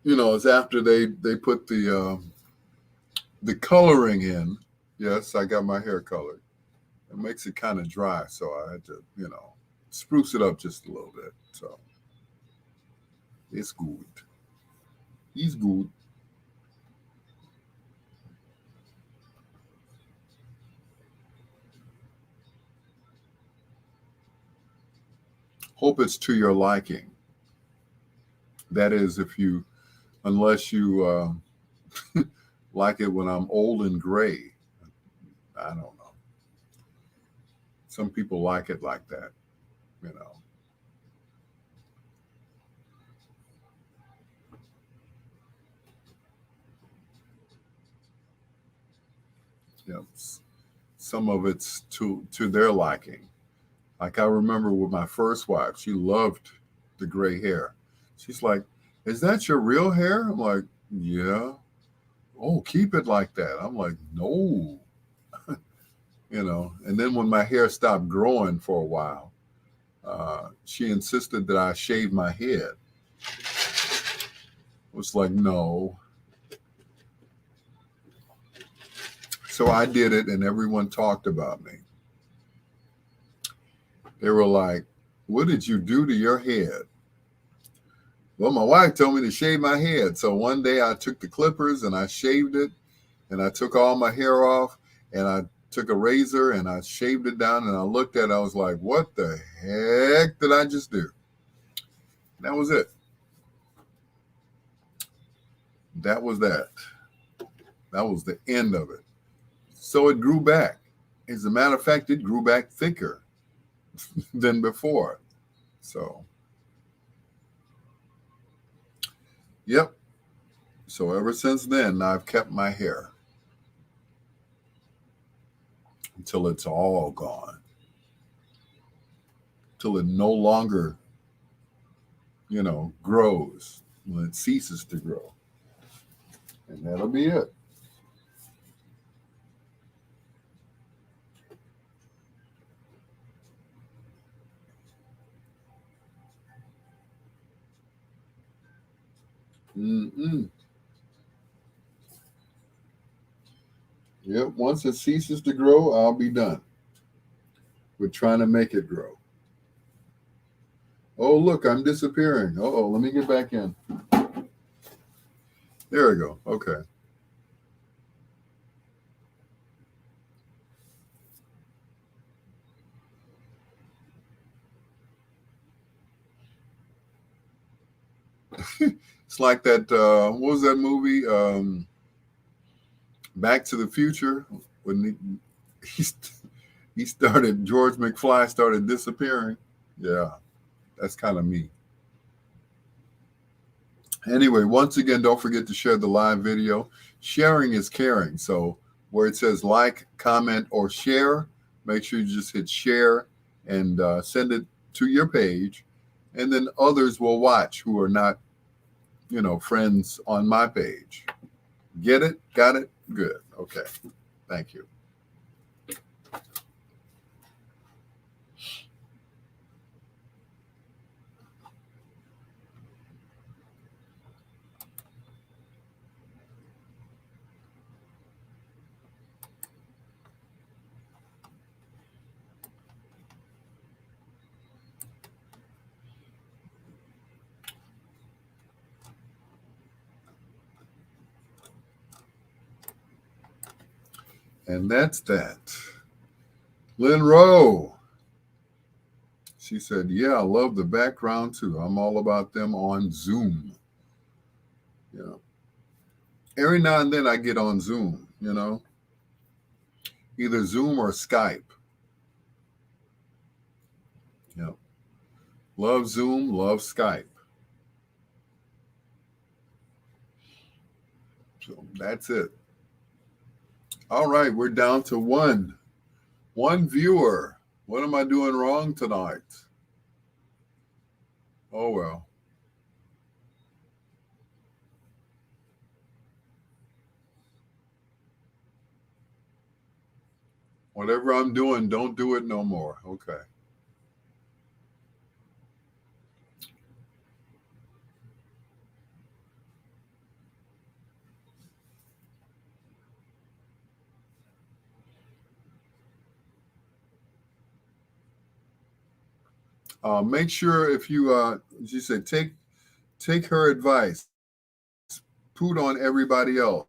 Speaker 1: You know, it's after they put the coloring in. Yes, I got my hair colored. It makes it kind of dry, so I had to, spruce it up just a little bit. So it's good. He's good. Hope it's to your liking. That is, unless you like it when I'm old and gray. I don't know. Some people like it like that, you know. Yep. Some of it's to their liking. Like I remember with my first wife, she loved the gray hair. She's like, "Is that your real hair?" I'm like, "Yeah." "Oh, keep it like that." I'm like, "No." And then when my hair stopped growing for a while, she insisted that I shave my head. It was like, no. So I did it, and everyone talked about me. They were like, "What did you do to your head?" Well, my wife told me to shave my head. So one day I took the clippers and I shaved it, and I took all my hair off, and I took a razor and I shaved it down, and I looked at it. I was like, what the heck did I just do? And that was it. That was that. That was the end of it. So it grew back. As a matter of fact, it grew back thicker than before. So, yep. So ever since then, I've kept my hair until it's all gone. Till it no longer, grows, when it ceases to grow. And that'll be it. Mm-mm. Yep. Once it ceases to grow, I'll be done with trying to make it grow. Oh, look, I'm disappearing. Oh, let me get back in. There we go. Okay. It's like that. What was that movie? Back to the Future. When he, he started, George McFly started disappearing. Yeah, that's kind of me. Anyway, once again, don't forget to share the live video. Sharing is caring. So where it says like, comment, or share, make sure you just hit share and send it to your page. And then others will watch who are not, friends on my page. Get it? Got it? Good. Okay. Thank you. And that's that. Lynn Rowe. She said, yeah, I love the background too. I'm all about them on Zoom. You know, every now and then I get on Zoom, either Zoom or Skype. You know, love Zoom, love Skype. So that's it. All right, we're down to one viewer. What am I doing wrong tonight? Oh well. Whatever I'm doing, don't do it no more. Okay. Make sure if you she said take her advice. Poot on everybody else.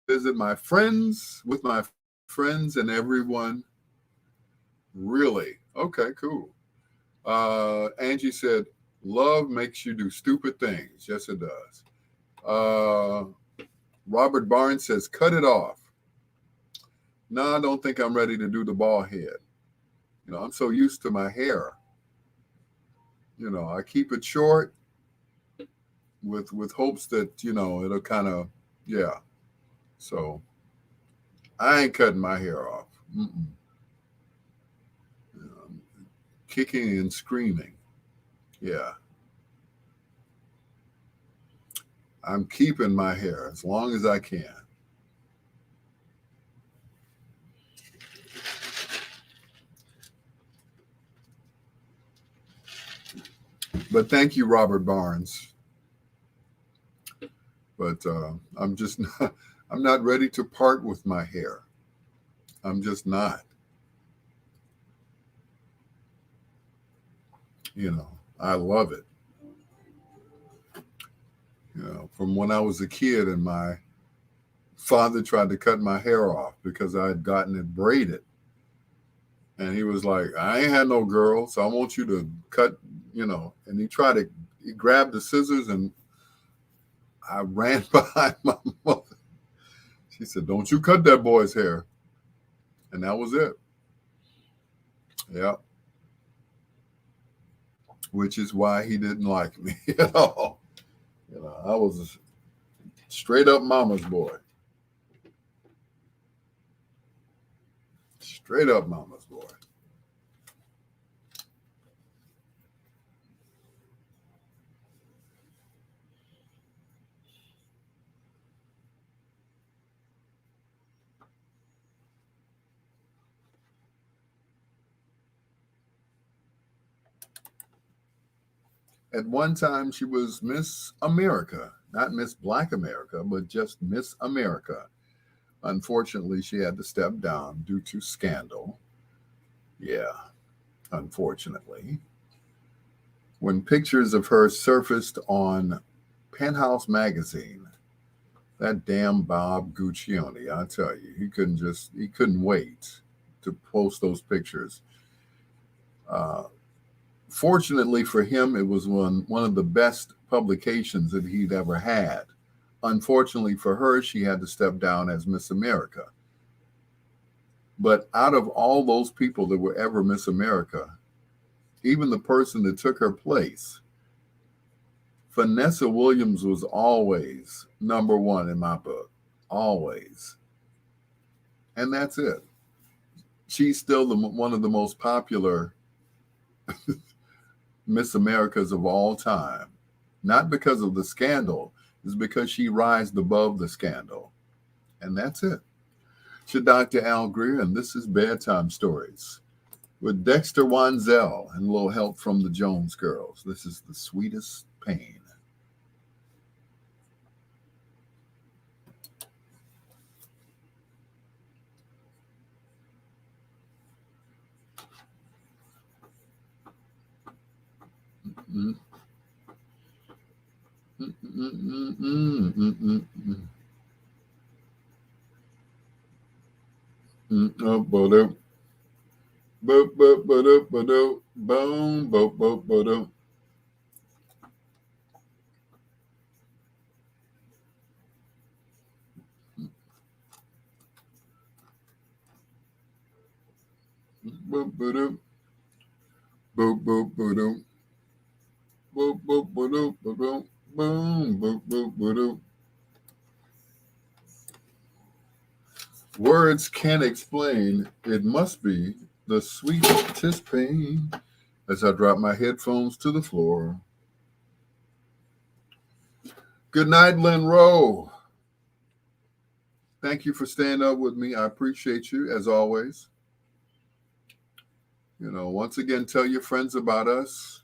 Speaker 1: Visit my friends with my friends and everyone. Really? Okay, cool. Angie said, love makes you do stupid things. Yes, it does. Uh, Robert Barnes says, cut it off. No, I don't think I'm ready to do the bald head. I'm so used to my hair. I keep it short with hopes that, it'll kind of, yeah. So I ain't cutting my hair off. Mm-mm. I'm kicking and screaming. Yeah. I'm keeping my hair as long as I can. But thank you, Robert Barnes. But I'm just not, I'm not ready to part with my hair. I'm just not. I love it. From when I was a kid and my father tried to cut my hair off because I had gotten it braided. And he was like, I ain't had no girl, so I want you to cut, and he grabbed the scissors and I ran behind my mother. She said, don't you cut that boy's hair. And that was it. Yeah. Which is why he didn't like me at all. I was a straight up mama's boy. Straight up mama's boy. At one time, she was Miss America, not Miss Black America, but just Miss America. Unfortunately, she had to step down due to scandal. Yeah, unfortunately. When pictures of her surfaced on Penthouse magazine, that damn Bob Guccione, I tell you, he couldn't wait to post those pictures. Uh, Fortunately for him, it was one of the best publications that he'd ever had. Unfortunately for her, she had to step down as Miss America. But out of all those people that were ever Miss America, even the person that took her place, Vanessa Williams was always number one in my book. Always. And that's it. She's still one of the most popular Miss Americas of all time. Not because of the scandal, it's because she rised above the scandal. And that's it. It's Dr. Al Greer, and this is Bedtime Stories with Dexter Wanzel and a little help from the Jones Girls. This is The Sweetest Pain. Mm, mm, mm, mm, mm, mm, mm, mm. Oh, bo-do. Bo-bo-bo-do, bo-do. Boom, bo-bo-bo-do. Bo-bo-do. Bo-bo-bo-do. Bo-bo-bo-do, bo-do. Boom, bo-bo-bo-do. Words can't explain. It must be the sweetest pain. As I drop my headphones to the floor. Good night, Lynn Rowe. Thank you for staying up with me. I appreciate you as always. Once again, tell your friends about us.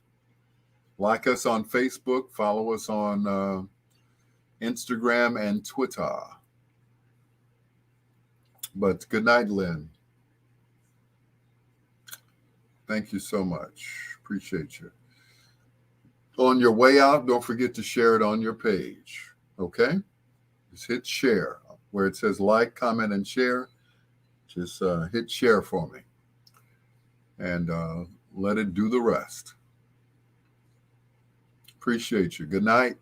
Speaker 1: Like us on Facebook. Follow us on Instagram and Twitter. But good night, Lynn. Thank you so much. Appreciate you. On your way out, don't forget to share it on your page. Okay? Just hit share. Where it says like, comment, and share, just hit share for me. And let it do the rest. Appreciate you. Good night.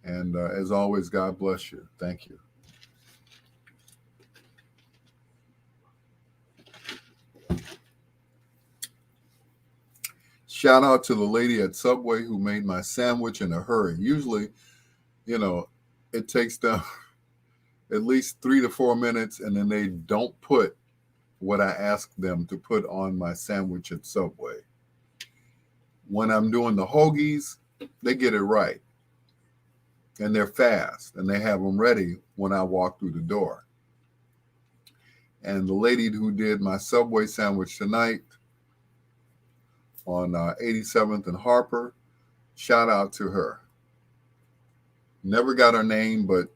Speaker 1: And as always, God bless you. Thank you. Shout out to the lady at Subway who made my sandwich in a hurry. Usually, it takes them at least 3 to 4 minutes, and then they don't put what I asked them to put on my sandwich at Subway. When I'm doing the hoagies, they get it right. And they're fast, and they have them ready when I walk through the door. And the lady who did my Subway sandwich tonight on 87th and Harper, shout out to her. Never got her name, but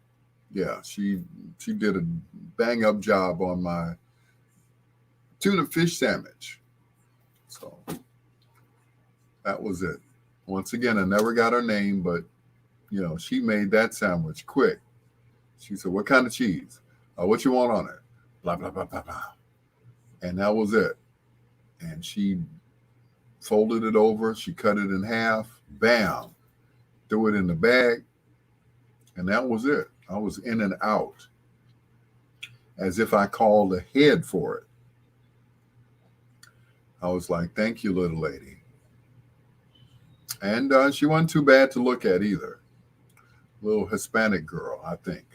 Speaker 1: yeah, she did a bang up job on my tuna fish sandwich. So that was it. Once again, I never got her name, but she made that sandwich quick. She said, "What kind of cheese? What you want on it?" Blah blah blah blah blah. And that was it. And she folded it over. She cut it in half. Bam. Threw it in the bag. And that was it. I was in and out as if I called ahead for it. I was like, "Thank you, little lady." And she wasn't too bad to look at either. Little Hispanic girl, I think.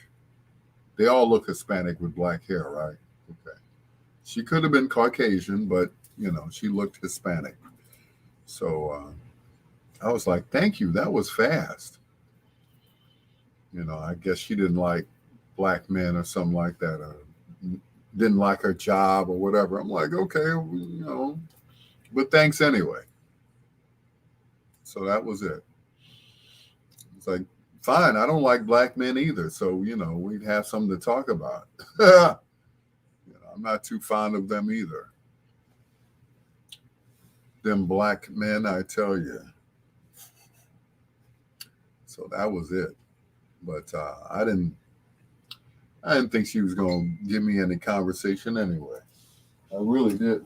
Speaker 1: They all look Hispanic with black hair, right? Okay. She could have been Caucasian, but, she looked Hispanic. So I was like, "Thank you. That was fast." I guess she didn't like black men or something like that, or didn't like her job or whatever. I'm like, okay, but thanks anyway. So that was it. It's like, fine, I don't like black men either. So, we'd have something to talk about. I'm not too fond of them either. Them black men, I tell you. So that was it. But I didn't think she was going to give me any conversation anyway. I really did.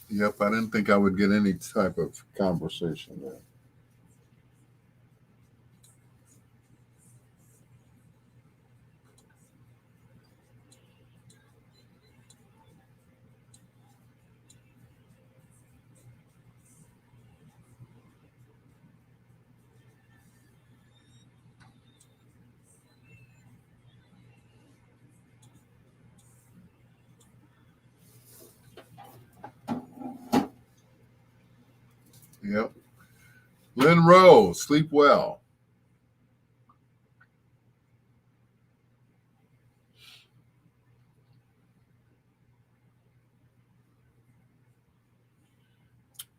Speaker 1: Yep, I didn't think I would get any type of conversation there. 'Yep. Lynn Rose, sleep well.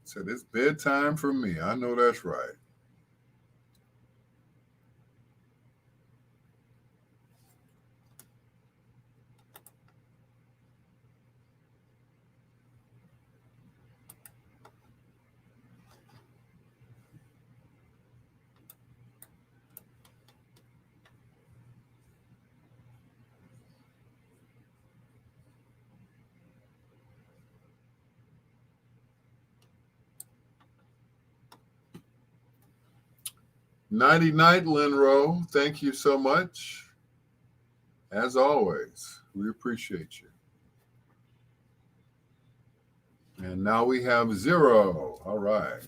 Speaker 1: Said it's bedtime for me. I know that's right. 90 night, Lynn Rose. Thank you so much. As always, we appreciate you. And now we have zero. All right.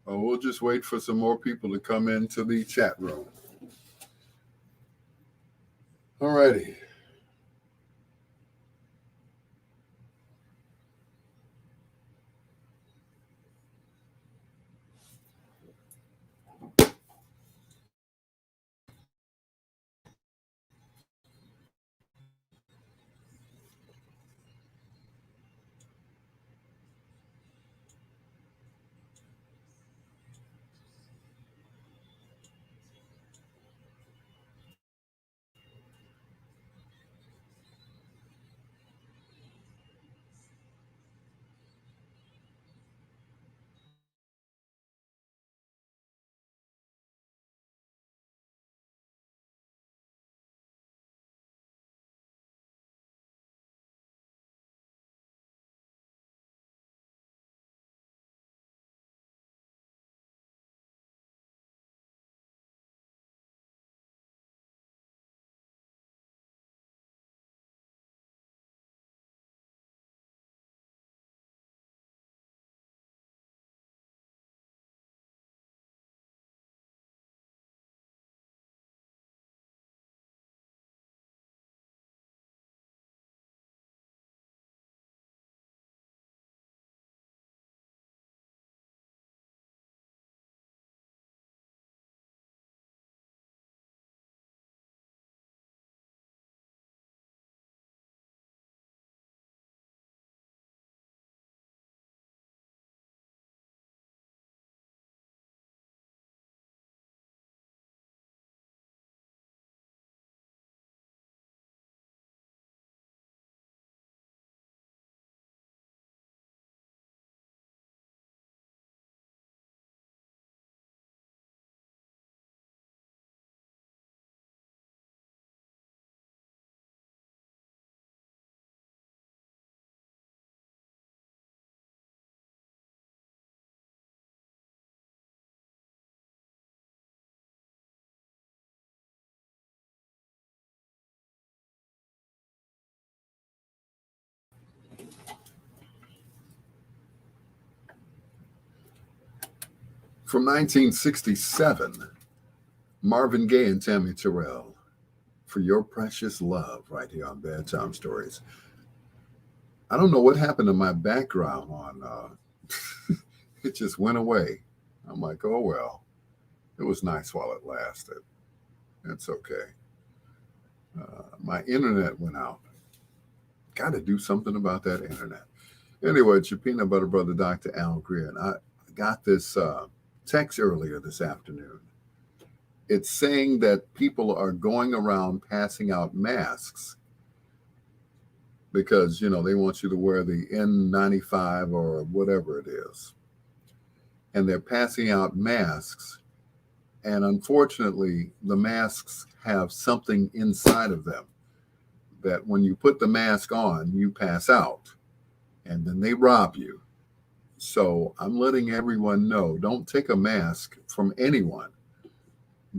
Speaker 1: Oh, we'll just wait for some more people to come into the chat room. All righty. From 1967, Marvin Gaye and Tammy Terrell. for your precious love right here on Bedtime Stories. I don't know what happened to my background on, it just went away. I'm like, oh well, it was nice while it lasted. It's okay. My internet went out. Got to do something about that internet. Anyway, it's your peanut butter brother, Dr. Al Greer, and I got this text earlier this afternoon. It's saying that people are going around passing out masks because, they want you to wear the N95 or whatever it is. And they're passing out masks. And unfortunately, the masks have something inside of them that when you put the mask on, you pass out and then they rob you. So I'm letting everyone know, don't take a mask from anyone.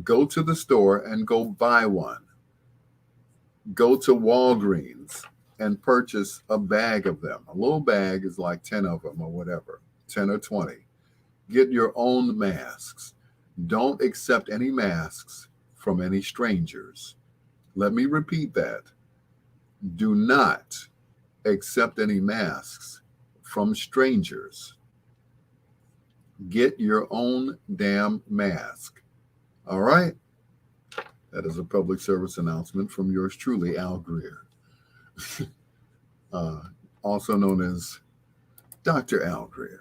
Speaker 1: Go to the store and go buy one. Go to Walgreens and purchase a bag of them. A little bag is like 10 of them or whatever, 10 or 20. Get your own masks. Don't accept any masks from any strangers. Let me repeat that. Do not accept any masks from strangers. Get your own damn mask. All right? That is a public service announcement from yours truly, Al Greer. Also known as Dr. Al Greer.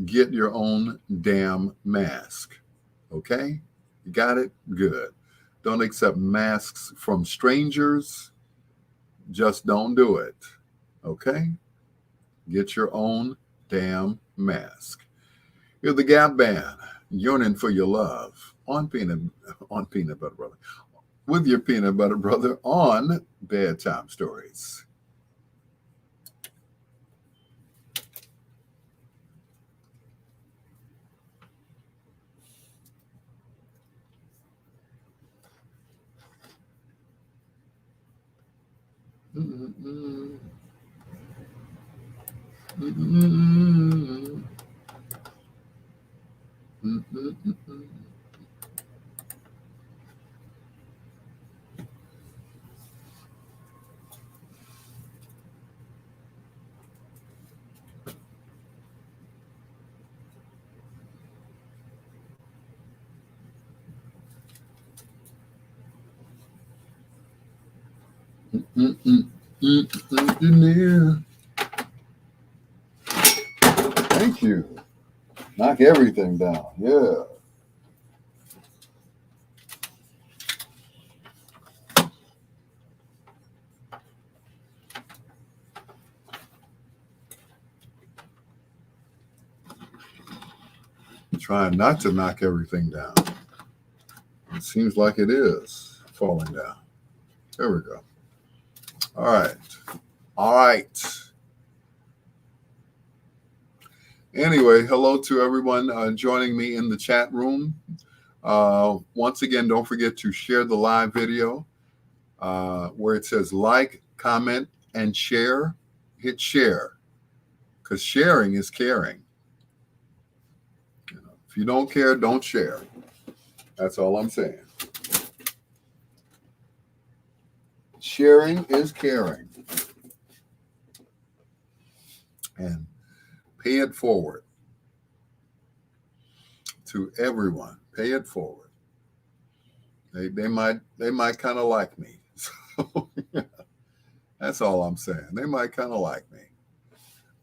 Speaker 1: Get your own damn mask. Okay? You got it? Good. Don't accept masks from strangers. Just don't do it. Okay? Get your own damn mask. You're the Gap Band, yearning for your love on Peanut Butter Brother. With your peanut butter brother on Bedtime Stories. Mm-mm-mm. Mm-mm-mm. Mm-mm-mm. Engineer. Thank you. Knock everything down. Yeah. Trying not to knock everything down. It seems like it is falling down. There we go. All right. All right. Anyway, hello to everyone joining me in the chat room. Once again, don't forget to share the live video where it says like, comment, and share. Hit share because sharing is caring. If you don't care, don't share. That's all I'm saying. Sharing is caring. And pay it forward to everyone. Pay it forward. They might kind of like me. So that's all I'm saying. They might kind of like me.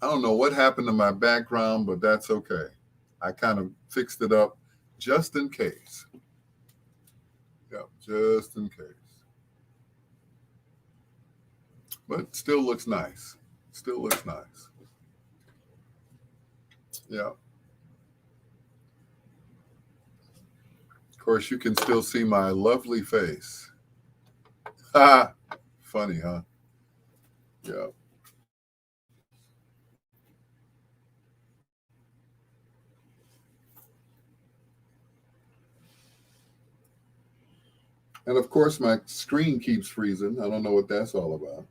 Speaker 1: I don't know what happened to my background, but that's okay. I kind of fixed it up just in case. Yeah, just in case. But still looks nice. Still looks nice. Yeah. Of course, you can still see my lovely face. Ha! Funny, huh? Yeah. And of course, my screen keeps freezing. I don't know what that's all about.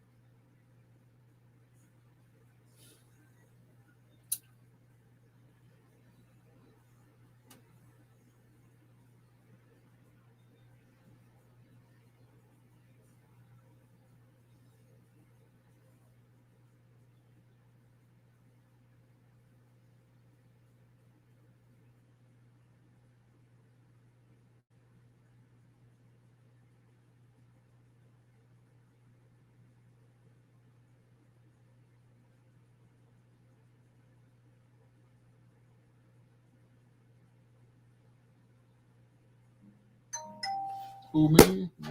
Speaker 1: Who, me? Nah.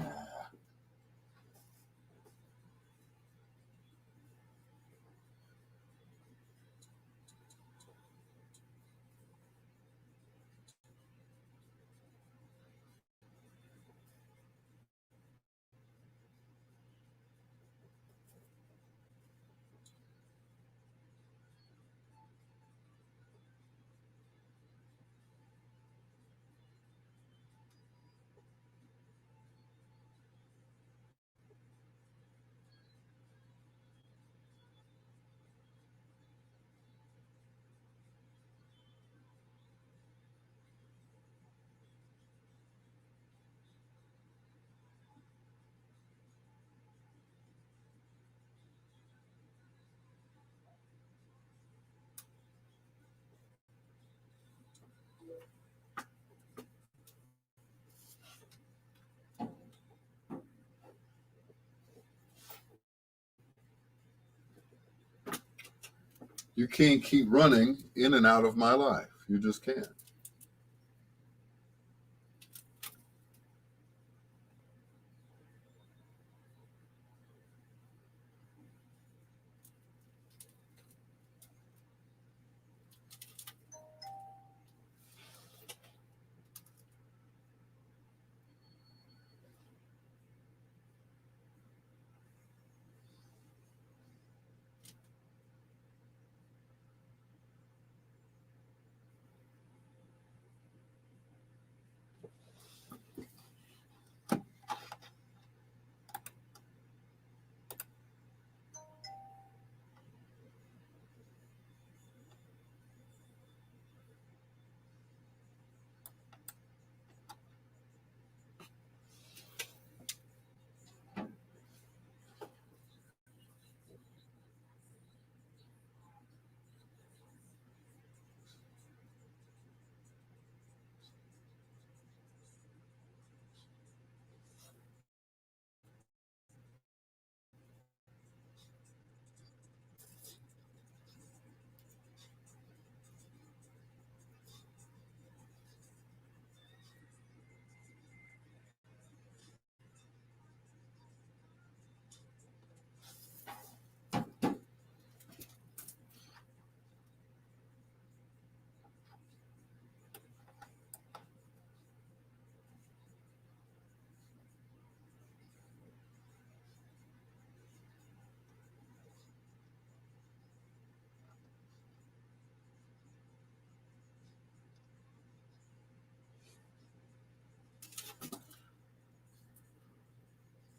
Speaker 1: You can't keep running in and out of my life. You just can't.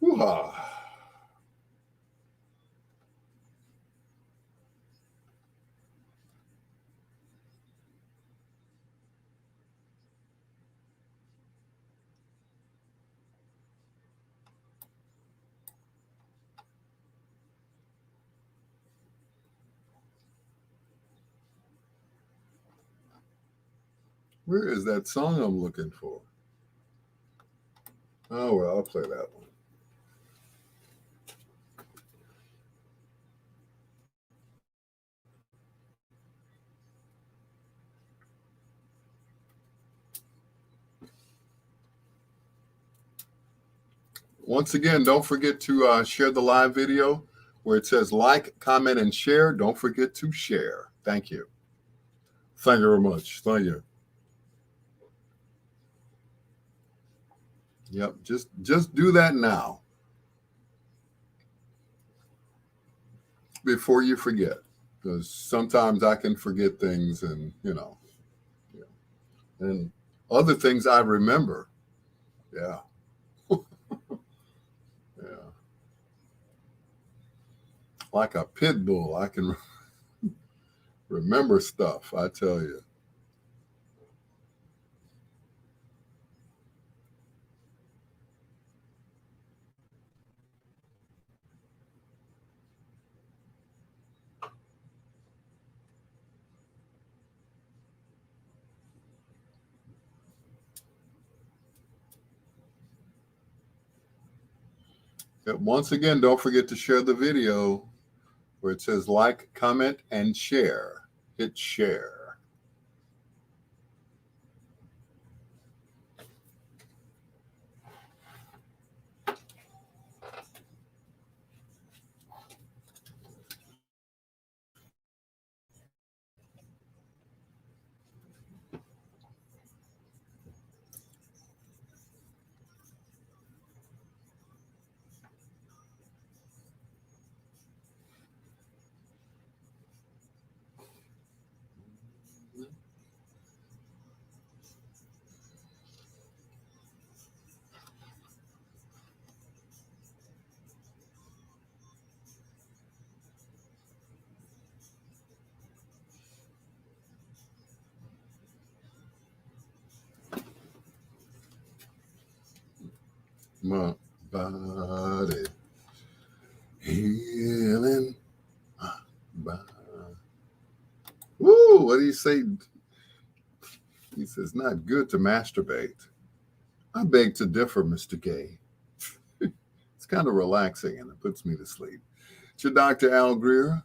Speaker 1: Woo-ha. Where is that song I'm looking for? Oh, well, I'll play that one. Once again, don't forget to share the live video where it says like, comment, and share. Don't forget to share. Thank you. Thank you very much. Thank you. Yep, just do that now before you forget, because sometimes I can forget things, and yeah. And other things I remember. Yeah, yeah, like a pit bull, I can remember stuff. I tell you. Yep, once again, don't forget to share the video where it says like, comment, and share. Hit share. my body, healing my body. Woo! What do you say? He says, not good to masturbate. I beg to differ, Mr. Gay. It's kind of relaxing and it puts me to sleep. It's your Dr. Al Greer.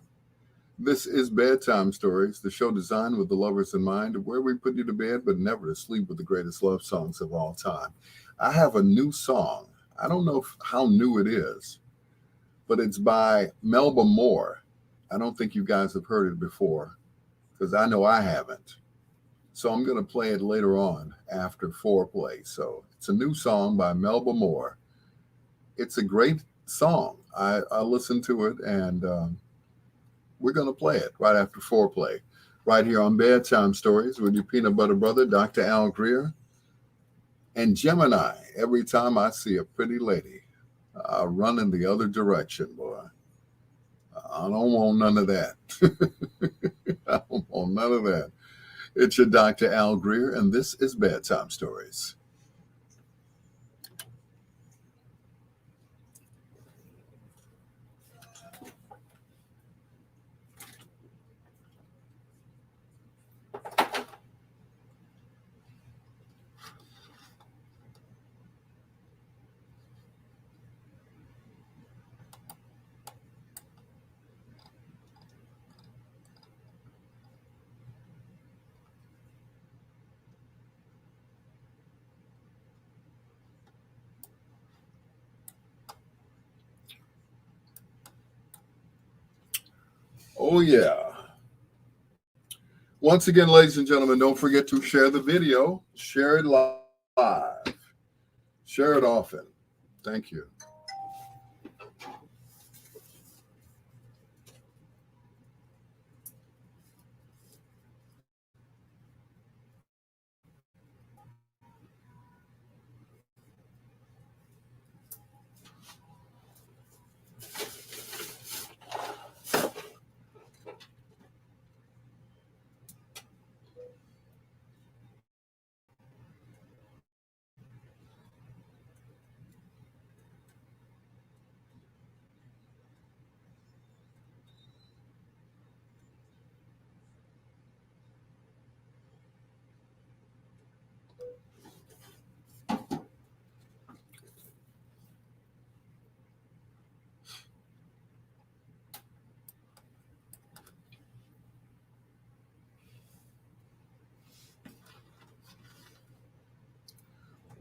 Speaker 1: This is Bedtime Stories, the show designed with the lovers in mind, where we put you to bed but never to sleep with the greatest love songs of all time. I have a new song. I don't know how new it is, but it's by Melba Moore. I don't think you guys have heard it before because I know I haven't. So I'm going to play it later on after foreplay. So it's a new song by Melba Moore. It's a great song. I listened to it and we're going to play it right after foreplay. Right here on Bedtime Stories with your peanut butter brother, Dr. Al Greer. And Gemini, every time I see a pretty lady, I run in the other direction, boy. I don't want none of that. I don't want none of that. It's your Dr. Al Greer, and this is Bedtime Stories. Oh, yeah. Once again, ladies and gentlemen, don't forget to share the video, share it live, share it often. Thank you.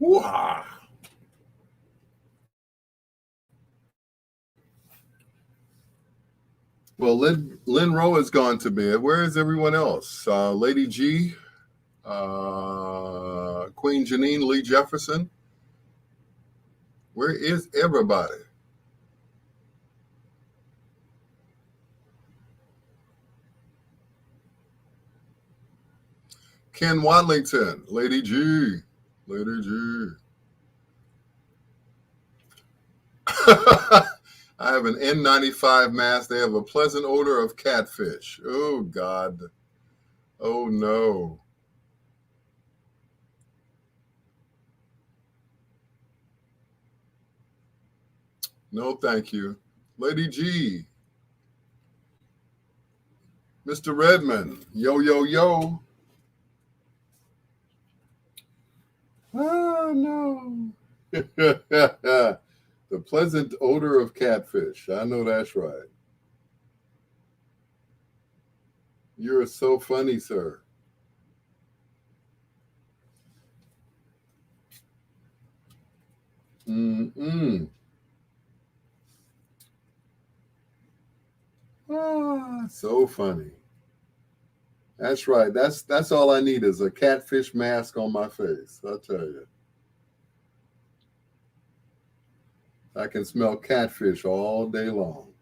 Speaker 1: Wah! Well, Lynn Rowe has gone to bed. Where is everyone else? Lady G, Queen Janine Lee Jefferson. Where is everybody? Ken Wadlington, Lady G, Lady G. I have an N95 mask. They have a pleasant odor of catfish. Oh, God. Oh, no. No, thank you. Lady G, Mr. Redmond, yo, yo, yo. Oh, no. The pleasant odor of catfish. I know that's right. You're so funny, sir. Mm-mm. Ah, so funny. That's right. That's all I need is a catfish mask on my face. I'll tell you. I can smell catfish all day long.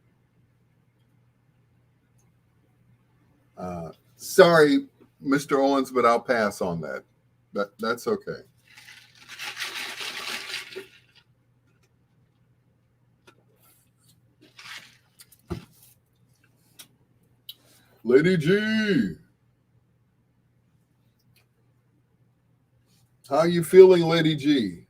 Speaker 1: Sorry, Mr. Owens, but I'll pass on that. That's okay. Lady G, how you feeling, Lady G?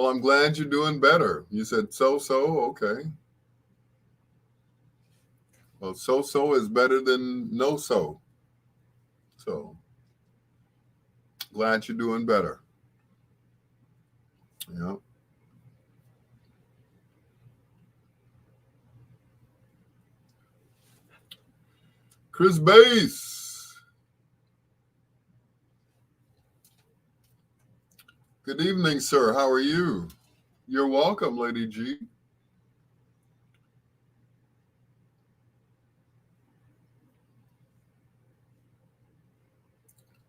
Speaker 1: Well, I'm glad you're doing better. You said so, okay. Well, so is better than no so. So glad you're doing better. Yeah. Chris Bass. Good evening, sir. How are you? You're welcome, Lady G.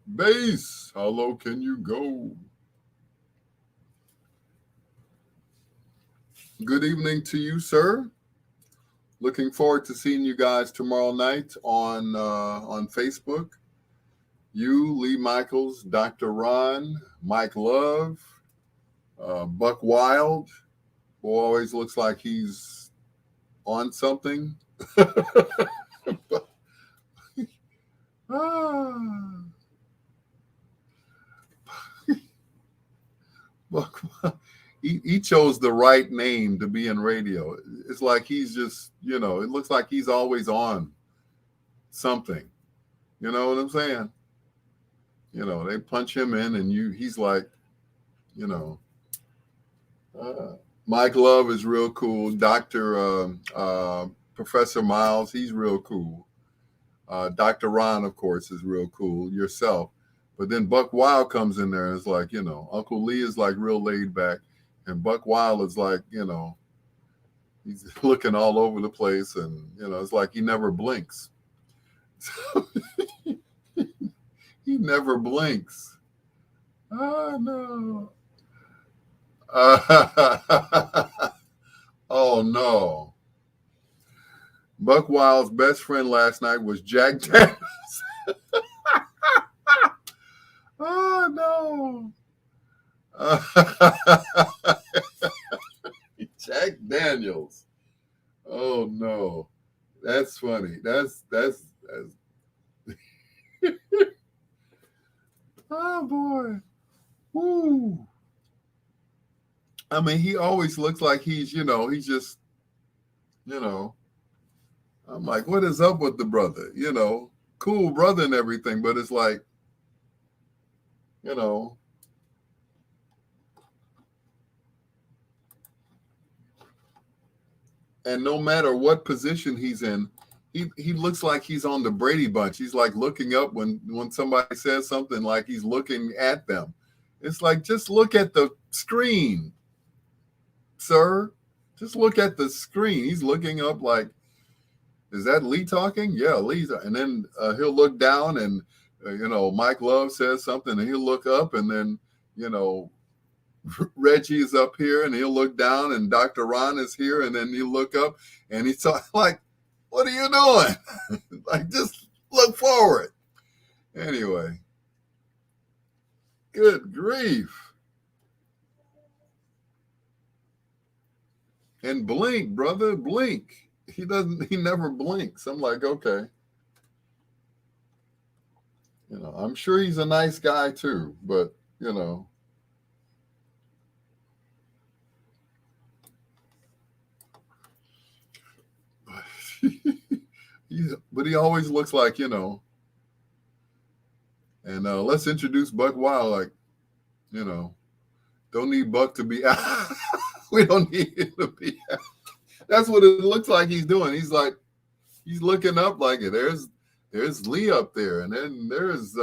Speaker 1: Bass, how low can you go? Good evening to you, sir. Looking forward to seeing you guys tomorrow night on Facebook. You, Lee Michaels, Dr. Ron, Mike Love, Buck Wild, who always looks like he's on something. Ah, Buck, he chose the right name to be in radio. It's like he's just, it looks like he's always on something. You know what I'm saying? They punch him in, and he's like, you know, uh, Mike Love is real cool. Doctor Professor Miles, he's real cool. Dr. Ron, of course, is real cool. Yourself, but then Buck Wild comes in there and it's like, Uncle Lee is like real laid back, and Buck Wild is like, he's looking all over the place, and it's like he never blinks. He never blinks. Oh no. Oh no. Buck Wild's best friend last night was Jack Daniels. Oh no. Jack Daniels. Oh no. That's funny. That's oh boy. Woo. I mean, he always looks like he's just, I'm like, what is up with the brother? Cool brother and everything, but it's like, you know, and no matter what position he's in, he looks like he's on the Brady Bunch. He's like looking up when somebody says something, like he's looking at them. It's like, just look at the screen, sir. Just look at the screen. He's looking up like, is that Lee talking? Yeah, Lee's. And then he'll look down, and Mike Love says something, and he'll look up, and then Reggie is up here, and he'll look down, and Dr. Ron is here, and then he'll look up, and he's like, what are you doing? Like, just look forward. Anyway, good grief. And blink, brother, blink. He never blinks. I'm like, okay. I'm sure he's a nice guy too, but but he always looks like, and let's introduce Buck Wild, like, don't need Buck to be out. We don't need him to be out. That's what it looks like he's doing. He's like, he's looking up like it. There's Lee up there, and then there's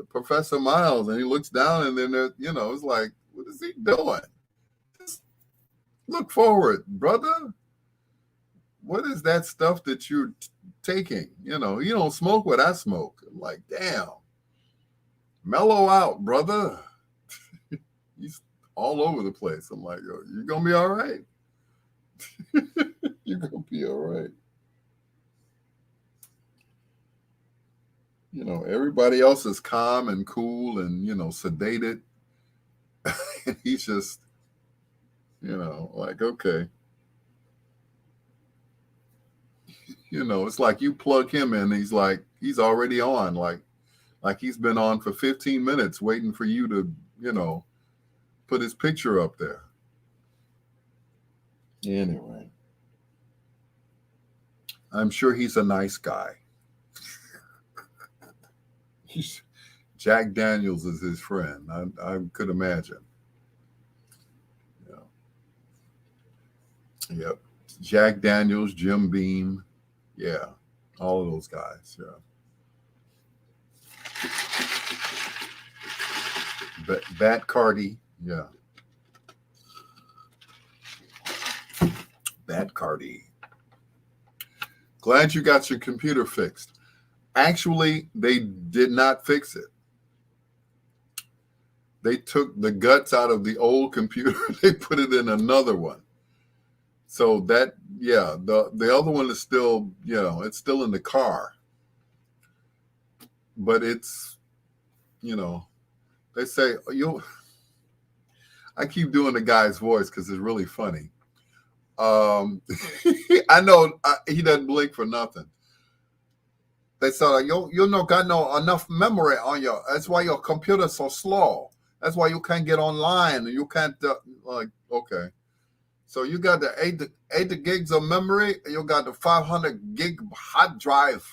Speaker 1: Professor Miles, and he looks down, and then it's like, what is he doing? Just look forward, brother. What is that stuff that you're taking? You don't smoke what I smoke. I'm like, damn, mellow out, brother. He's all over the place. I'm like, yo, you're gonna be all right. You're gonna be all right. Everybody else is calm and cool and sedated. And he's just, like, okay. It's like you plug him in, he's like, he's already on, like he's been on for 15 minutes waiting for you to, put his picture up there. Anyway, I'm sure he's a nice guy. Jack Daniels is his friend. I could imagine. Yeah. Yep. Jack Daniels, Jim Beam. Yeah. All of those guys. Yeah. Bat Cardi. Yeah. Bat Cardi. Glad you got your computer fixed. Actually, they did not fix it. They took the guts out of the old computer. They put it in another one. So that, yeah, the other one is still, it's still in the car. But it's, they say, I keep doing the guy's voice because it's really funny. I know he doesn't blink for nothing. They say, you not got enough memory on your, that's why your computer's so slow. That's why you can't get online and you can't, okay. So you got the 8 gigs of memory, you got the 500 gig hard drive.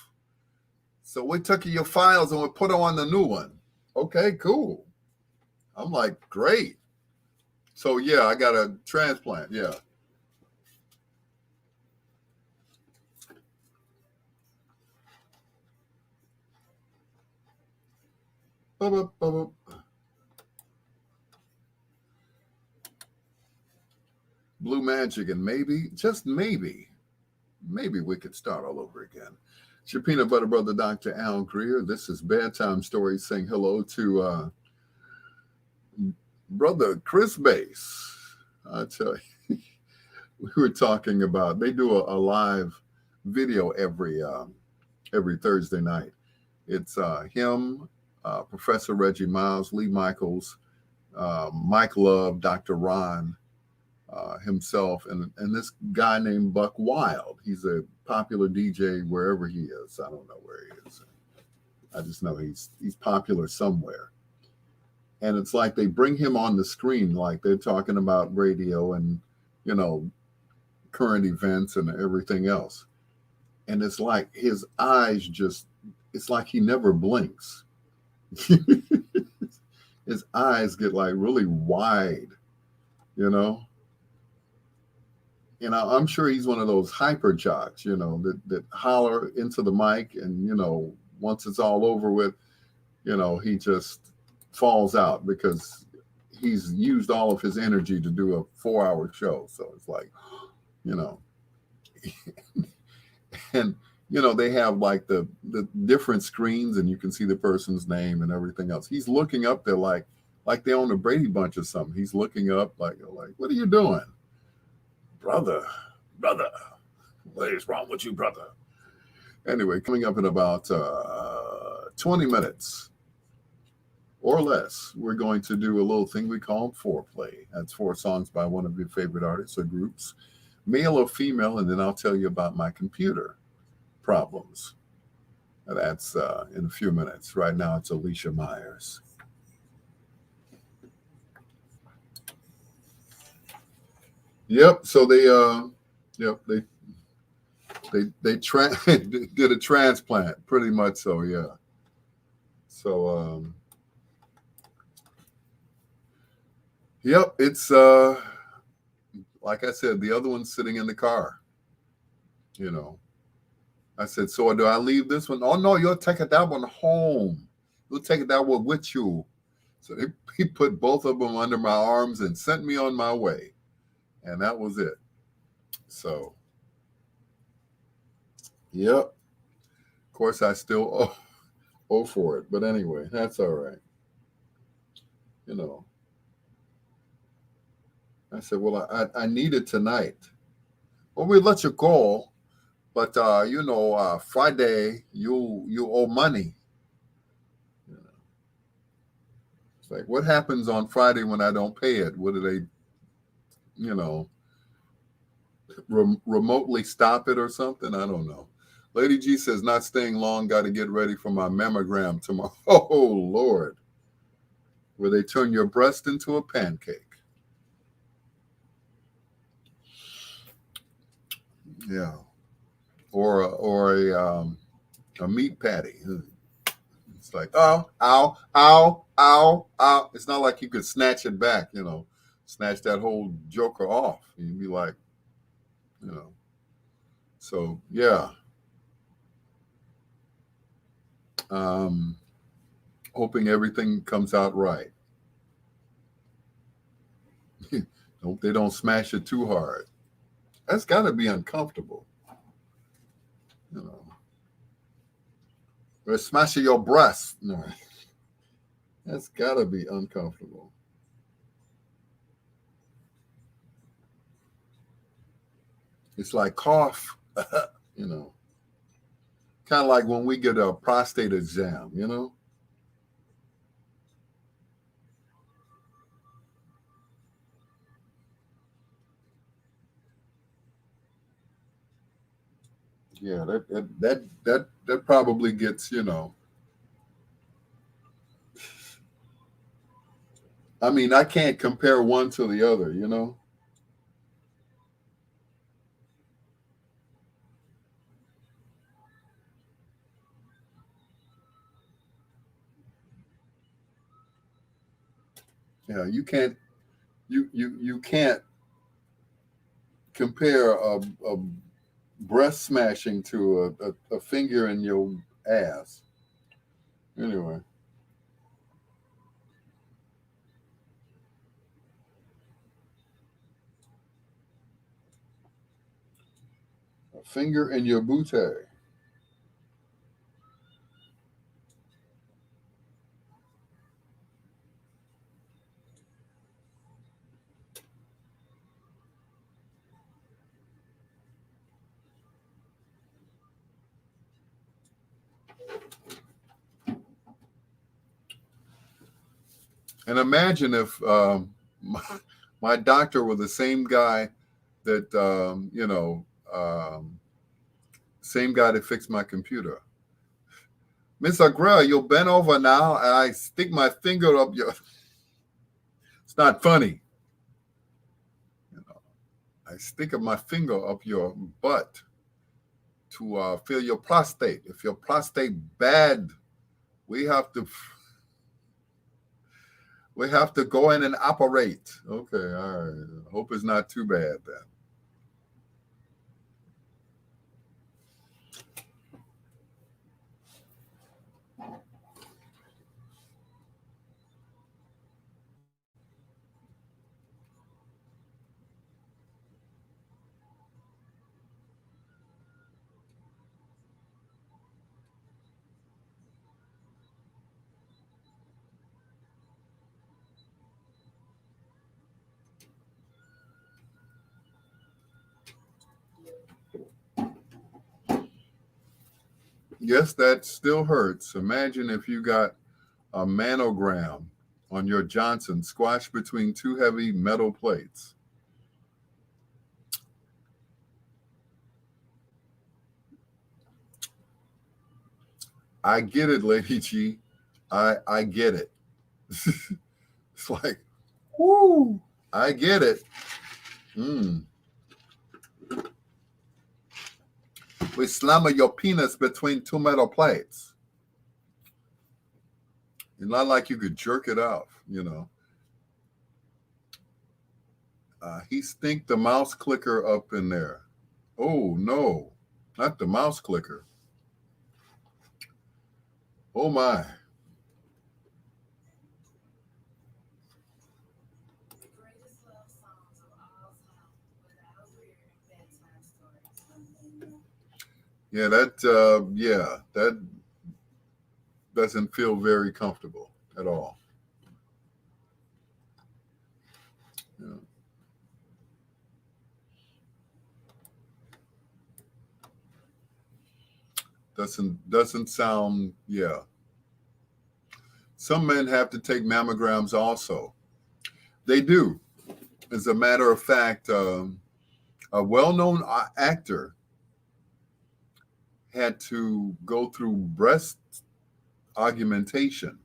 Speaker 1: So we took your files and we put them on the new one. Okay, cool. I'm like, great. So yeah, I got a transplant, yeah. Blue Magic, and maybe, just maybe we could start all over again. It's your peanut butter brother, Dr. Al Greer. This is Bedtime Stories, saying hello to brother Chris Bass. I tell you, we were talking about, they do a live video every Thursday night. It's him, Professor Reggie Miles, Lee Michaels, Mike Love, Dr. Ron, himself, and this guy named Buck Wild. He's a popular DJ wherever he is. I don't know where he is. I just know he's popular somewhere. And it's like they bring him on the screen like they're talking about radio and, current events and everything else. And it's like his eyes just, it's like he never blinks. His eyes get like really wide, And I'm sure he's one of those hyper jocks, that holler into the mic and, once it's all over with, he just falls out because he's used all of his energy to do a 4-hour show. So it's like, and, they have like the different screens and you can see the person's name and everything else. He's looking up there like they own a Brady Bunch or something. He's looking up like, what are you doing? Brother, what is wrong with you, brother? Anyway, coming up in about 20 minutes or less, we're going to do a little thing we call foreplay. That's 4 songs by one of your favorite artists or groups, male or female, and then I'll tell you about my computer problems. That's in a few minutes. Right now, it's Alicia Myers. Yep. So they did a transplant, pretty much. So yeah. So yep. It's like I said, the other one's sitting in the car. I said, so do I leave this one? Oh no, you'll take that one home. You'll take that one with you. So he put both of them under my arms and sent me on my way. And that was it. So, yep. Of course, I still owe for it. But anyway, that's all right. I said, well, I need it tonight. Well, we let you go. But, Friday, you owe money. It's like, what happens on Friday when I don't pay it? What do they remotely stop it or something? I don't know. Lady G says, not staying long, got to get ready for my mammogram tomorrow. Oh, Lord. where they turn your breast into a pancake. Yeah, or a meat patty. It's like, oh, ow, ow, ow, ow. It's not like you could snatch it back, snatch that whole joker off. You'd be like, you know. So yeah, um, hoping everything comes out right. Hope they don't smash it too hard. That's got to be uncomfortable, you know. Or smashing your breast. No, that's got to be uncomfortable. It's like cough, you know. Kind of like when we get a prostate exam. Yeah, that probably gets. I mean, I can't compare one to the other. Yeah, you can't compare a breast smashing to a finger in your ass. Anyway, a finger in your booty. And imagine if my doctor were the same guy that same guy that fixed my computer. Mr. Greer, you'll bend over now, and I stick my finger up your. It's not funny. You know, I stick my finger up your butt to feel your prostate. If your prostate bad, we have to go in and operate. Okay, all right. Hope it's not too bad then. Yes, that still hurts. Imagine if you got a manogram on your Johnson squashed between two heavy metal plates. I get it, Lady G. I get it. It's like, whoo, I get it. Mm. We slamming your penis between two metal plates. It's not like you could jerk it off. He stinked the mouse clicker up in there. Oh no, not the mouse clicker. Oh my. Yeah, that doesn't feel very comfortable at all. You know, doesn't sound. Yeah. Some men have to take mammograms also. They do. As a matter of fact, a well-known actor had to go through breast augmentation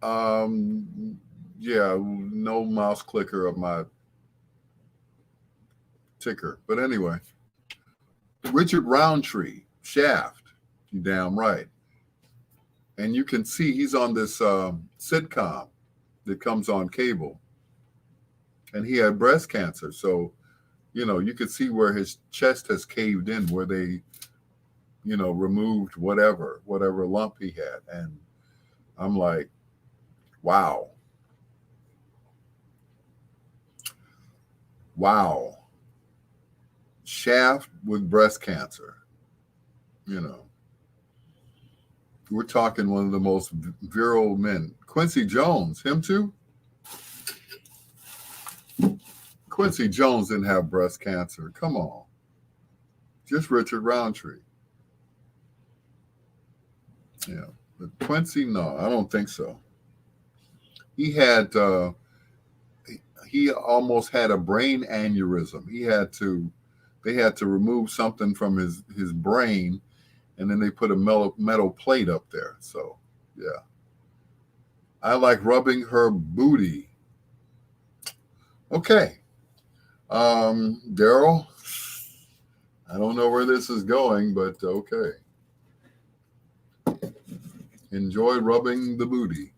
Speaker 1: Yeah, no mouse clicker of my ticker. But anyway, Richard Roundtree, Shaft. You damn right. And you can see he's on this sitcom that comes on cable, and he had breast cancer. So you could see where his chest has caved in, where they removed whatever lump he had, and I'm like, wow, wow, Shaft with breast cancer. You know, we're talking one of the most virile men. Quincy Jones, him too. Quincy Jones didn't have breast cancer. Come on, just Richard Roundtree. Yeah, but Quincy, no, I don't think so. He had he almost had a brain aneurysm. They had to remove something from his brain, and then they put a metal plate up there. So yeah, I like rubbing her booty. Okay, Daryl, I don't know where this is going, but okay. Enjoy rubbing the booty.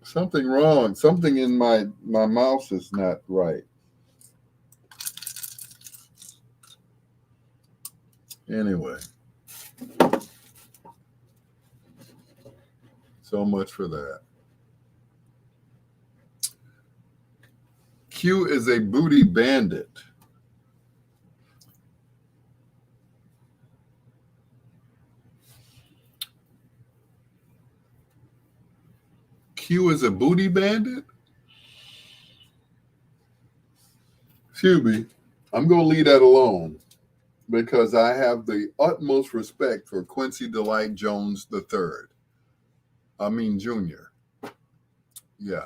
Speaker 1: Something wrong. Something in my mouse is not right. Anyway, so much for that. Q is a booty bandit. Q is a booty bandit? Excuse me. I'm going to leave that alone because I have the utmost respect for Quincy Delight Jones III. I mean, Jr. Yeah.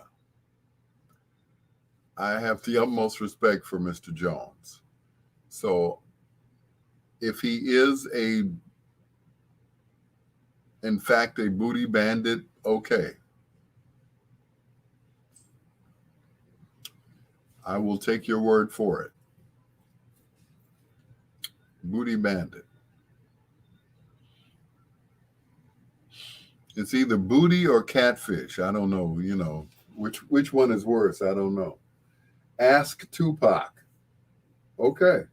Speaker 1: I have the utmost respect for Mr. Jones. So if he is in fact, a booty bandit, okay. I will take your word for it. Booty bandit. It's either booty or catfish. I don't know, which one is worse. I don't know. Ask Tupac. Okay.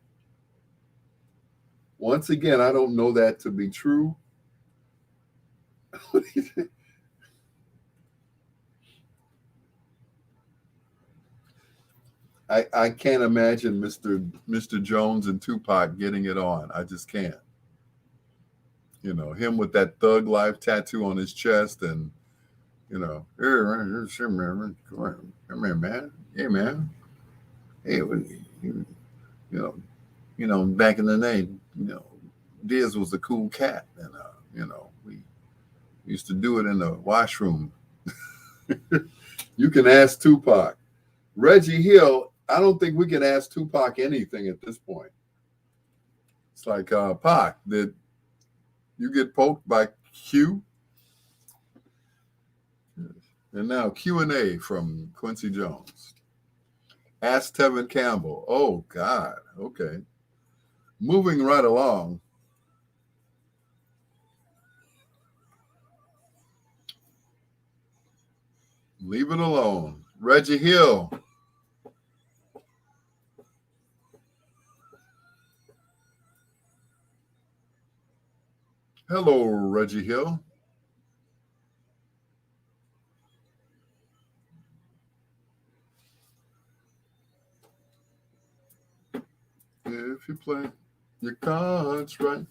Speaker 1: Once again, I don't know that to be true. What do you think? I can't imagine Mr. Jones and Tupac getting it on. I just can't. Him with that thug life tattoo on his chest, and here, man, come here, man. Hey, man. Hey, know, back in the day, Diz was a cool cat, and we used to do it in the washroom. You can ask Tupac. Reggie Hill, I don't think we can ask Tupac anything at this point. It's like, Pac, did you get poked by Q? And now Q&A from Quincy Jones. Ask Tevin Campbell. Oh, God. Okay. Moving right along. Leave it alone. Reggie Hill. Hello, Reggie Hill. If you play your cards right.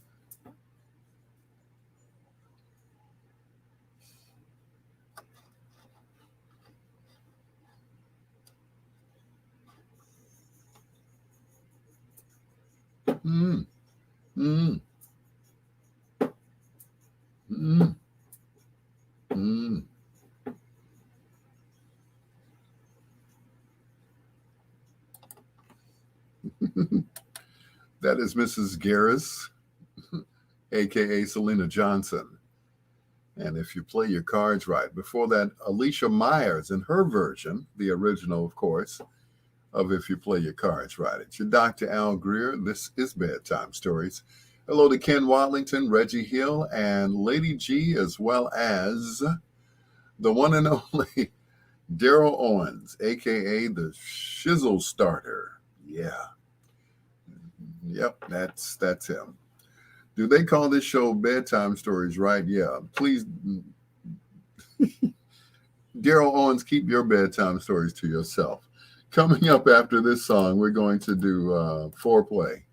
Speaker 1: Mm, mm, mm, mm. That is Mrs. Garris, aka Selena Johnson. And if you play your cards right, before that, Alicia Myers in her version, the original, of course, of If You Play Your Cards Right. It's your Dr. Al Greer. This is Bedtime Stories. Hello to Ken Watlington, Reggie Hill, and Lady G, as well as the one and only Daryl Owens, aka the Shizzle Starter. Yeah. Yep, that's him. Do they call this show Bedtime Stories, right? Yeah. Please, Daryl Owens, keep your bedtime stories to yourself. Coming up after this song, we're going to do foreplay.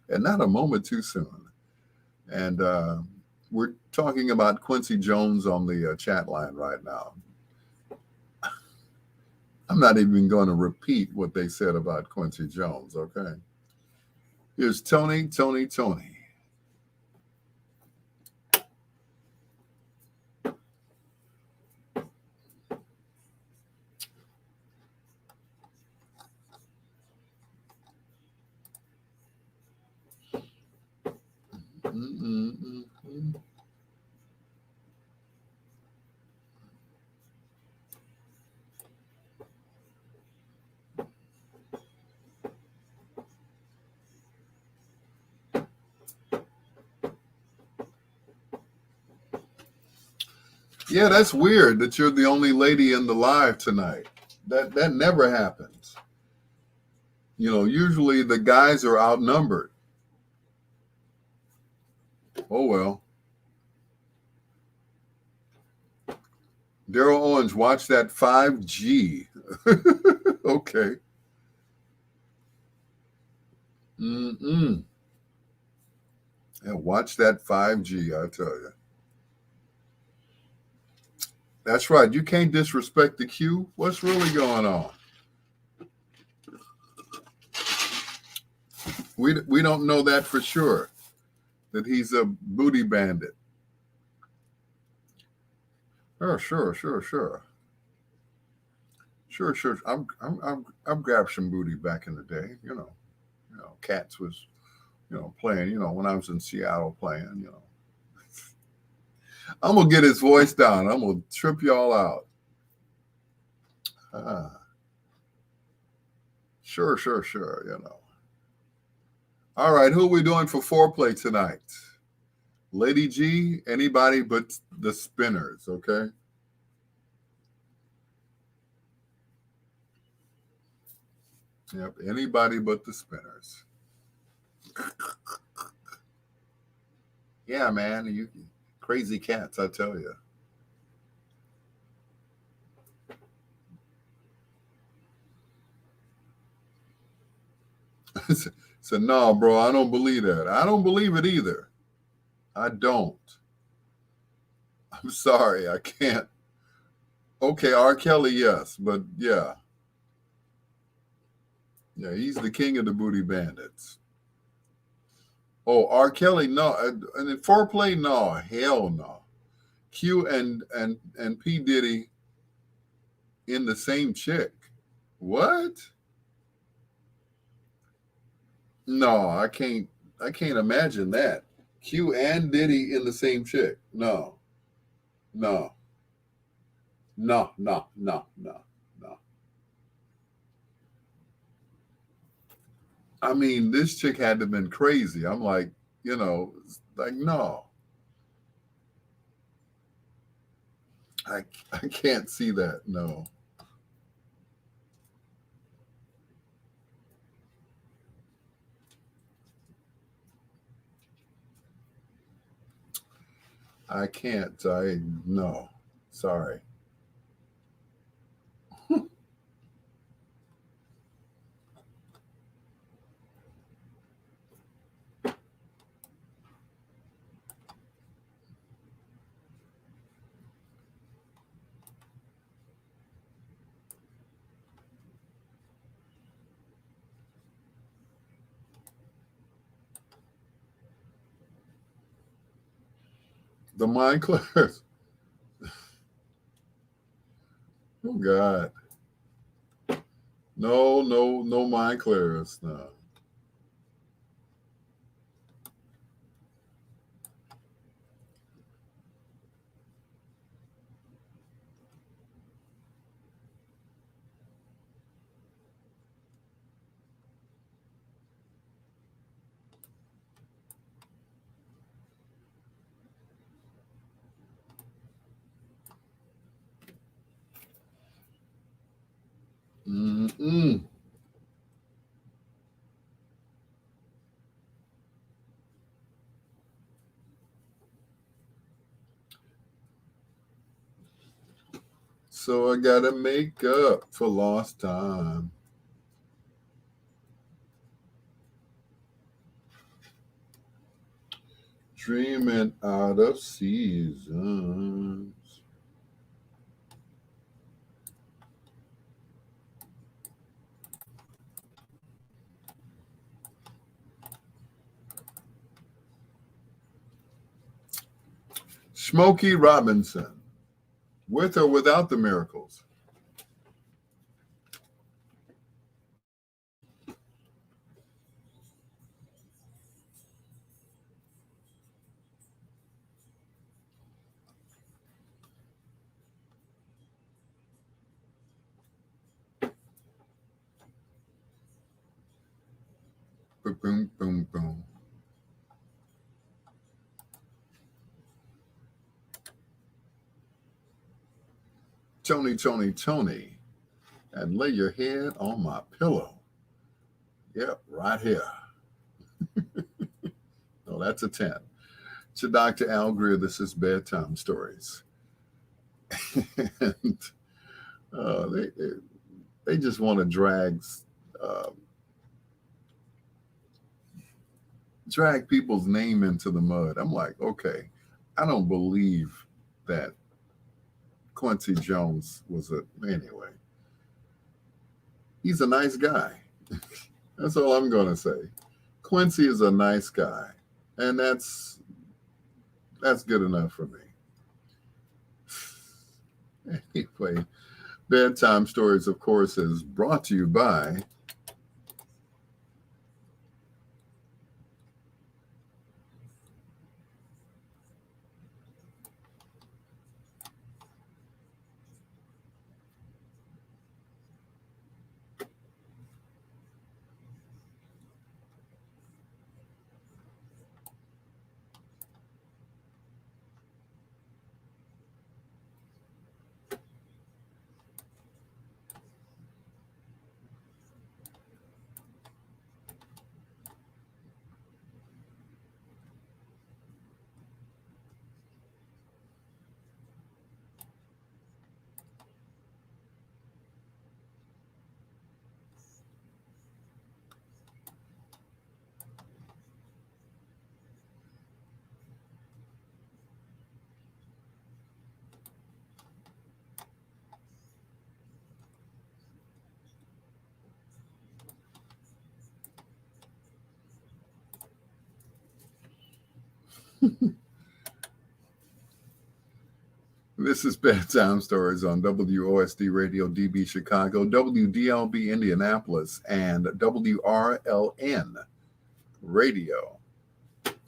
Speaker 1: And not a moment too soon. And we're talking about Quincy Jones on the chat line right now. I'm not even going to repeat what they said about Quincy Jones, okay? Here's Tony. Mm-mm-mm-mm. Yeah, that's weird that you're the only lady in the live tonight. That never happens. You know, usually the guys are outnumbered. Oh well. Daryl Owens, watch that 5G. Okay. Mm-mm. Yeah, watch that 5G, I tell you. That's right. You can't disrespect the Q. What's really going on? We don't know that for sure, that he's a booty bandit. Oh, sure. Sure. I've grabbed some booty back in the day, Cats was, playing, when I was in Seattle playing. I'm gonna get his voice down. I'm gonna trip y'all out. Ah, sure. All right, who are we doing for foreplay tonight? Lady G, anybody but the spinners, okay? Yep, anybody but the spinners. Yeah, man, you crazy cats, I tell you. So no, bro, I don't believe that. I don't believe it either. I don't. I'm sorry, I can't. Okay, R. Kelly, yes, but yeah, he's the king of the booty bandits. Oh, R. Kelly, no, and in foreplay, no, hell no. Q and P Diddy in the same chick. What? No, I can't. I can't imagine that. Q and Diddy in the same chick. No, no, no. I mean, this chick had to have been crazy. I'm like, like no, I I can't see that. No, I can't. I no. Sorry. The mind clears. Oh God. No mind clears. No. Mm-mm. So I gotta make up for lost time. Dreaming out of seasons. Smokey Robinson, with or without the miracles. Boom, boom, boom, boom. Tony, Tony, Tony, and lay your head on my pillow. Yep, right here. Oh, that's a 10. To Dr. Al Greer, this is Bedtime Stories. And they just want to uh, drag people's name into the mud. I'm like, okay, I don't believe that Quincy Jones was a anyway. He's a nice guy. That's all I'm going to say. Quincy is a nice guy, and that's good enough for me. Anyway, Bedtime Stories, of course, is brought to you by This is Bedtime Stories on WOSD Radio DB Chicago, WDLB Indianapolis, and WRLN Radio,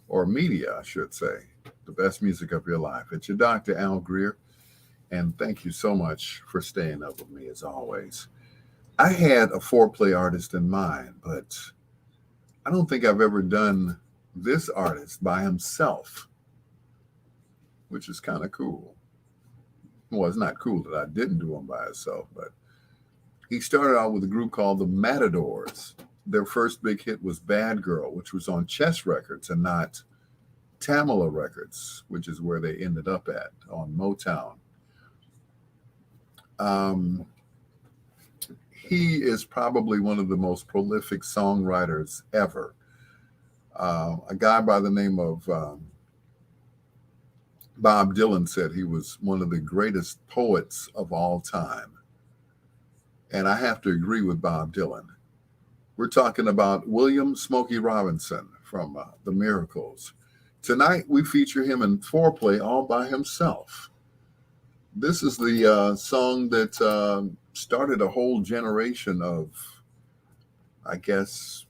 Speaker 1: or media, I should say. The best music of your life. It's your Dr. Al Greer, and thank you so much for staying up with me as always. I had a foreplay artist in mind, but I don't think I've ever done this artist by himself, which is kind of cool. Well, it's not cool that I didn't do him by himself, but he started out with a group called the Matadors. Their first big hit was Bad Girl, which was on Chess Records and not Tamala Records, which is where they ended up at on Motown. Um, he is probably one of the most prolific songwriters ever. A guy by the name of Bob Dylan said he was one of the greatest poets of all time. And I have to agree with Bob Dylan. We're talking about William Smokey Robinson from The Miracles. Tonight, we feature him in Foreplay all by himself. This is the song that started a whole generation of, I guess,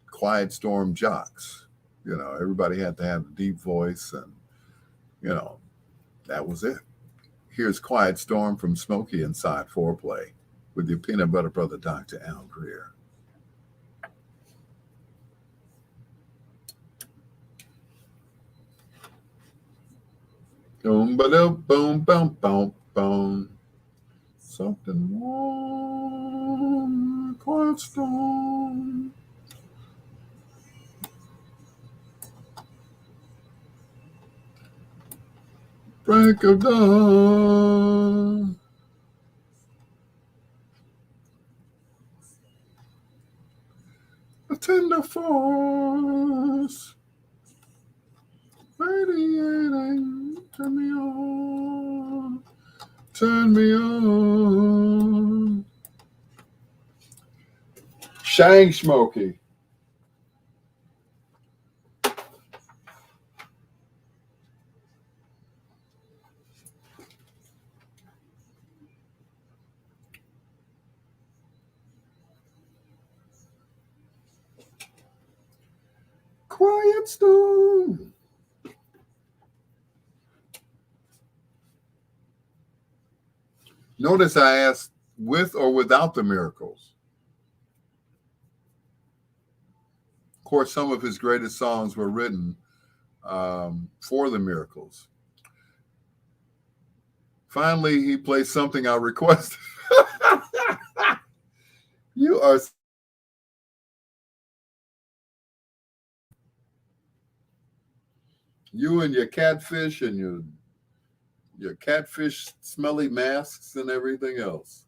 Speaker 1: quiet storm jocks. You know, everybody had to have a deep voice, and, you know, that was it. Here's Quiet Storm from Smokey inside Foreplay with your peanut butter brother, Dr. Al Greer. Boom, ba boom, boom, boom, boom. Something warm quiet storm. Break of dawn. A tender force. Radiating. Turn me on. Turn me on. Shang Smoky. Quiet storm. Notice I asked with or without the miracles. Of course, some of his greatest songs were written for the miracles. Finally, he plays something I requested. You are. You and your catfish and your catfish smelly masks and everything else.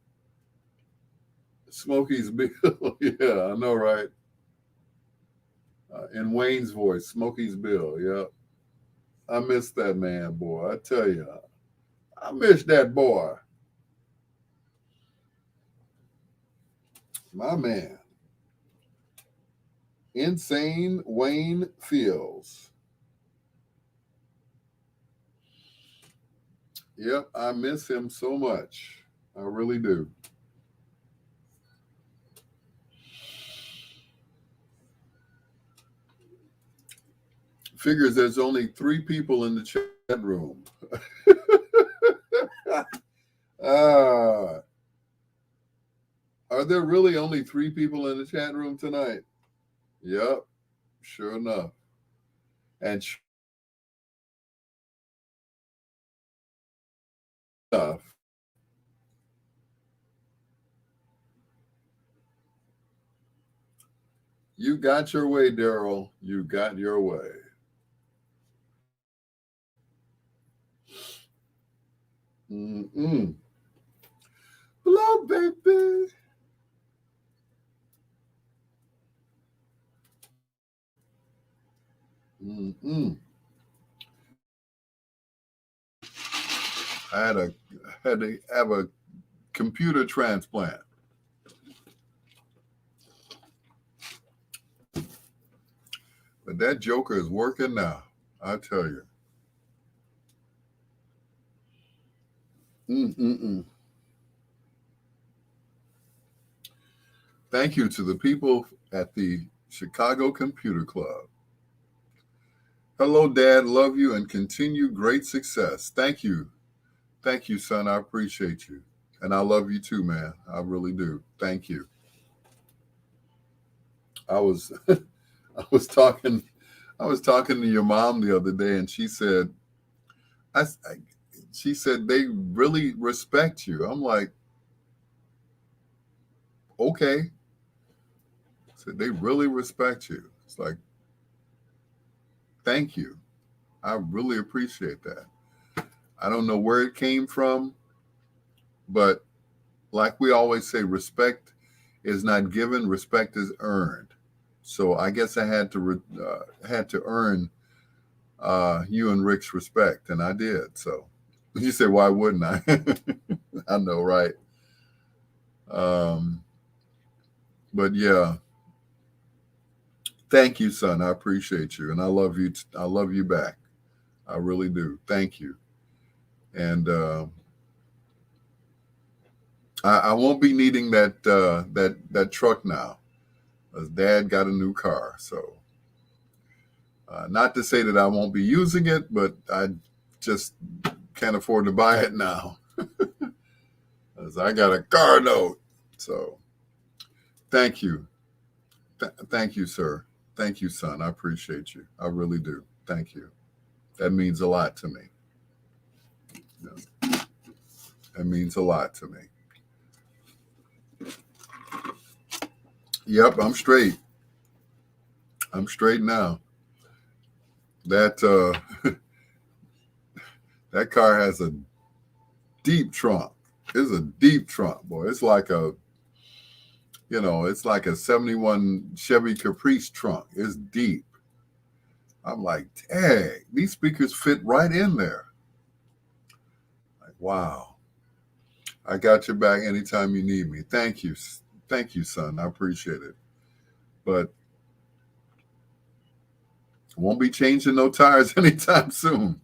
Speaker 1: Smokey's Bill. Yeah, I know, right? In Wayne's voice, Smokey's Bill. Yeah. I miss that man, boy. I tell you, I miss that boy. My man. Insane Wayne Fields. Yep, I miss him so much. I really do. Figures there's only 3 people in the chat room. uh, are there really only 3 people in the chat room tonight? Yep, sure enough. And sure enough, you got your way, Daryl. You got your way. Mm-mm. Hello, baby. Mm-mm. I had to have a computer transplant. But that joker is working now. I tell you. Mm-mm-mm. Thank you to the people at the Chicago Computer Club. Hello, Dad. Love you and continue great success. Thank you. Thank you, son. I appreciate you. And I love you too, man. I really do. Thank you. I was I was talking to your mom the other day and she said I she said they really respect you. I'm like, okay. Said they really respect you. It's like, thank you. I really appreciate that. I don't know where it came from, but like we always say, respect is not given, respect is earned. So I guess I had to earn you and Rick's respect, and I did. So you say, why wouldn't I? I know, right? Um, but yeah, thank you, son. I appreciate you, and I love you. I love you back. I really do. Thank you. And I won't be needing that truck now. As Dad got a new car, so not to say that I won't be using it, but I just can't afford to buy it now, as I got a car note. So thank you, thank you, sir. Thank you, son. I appreciate you. I really do. Thank you. That means a lot to me. Yeah, that means a lot to me. Yep, I'm straight. I'm straight now. That that car has a deep trunk. It's a deep trunk, boy. It's like it's like a 71 Chevy Caprice trunk. It's deep. I'm like, dang, these speakers fit right in there. Like, wow. I got your back anytime you need me. Thank you. Thank you, son. I appreciate it. But won't be changing no tires anytime soon.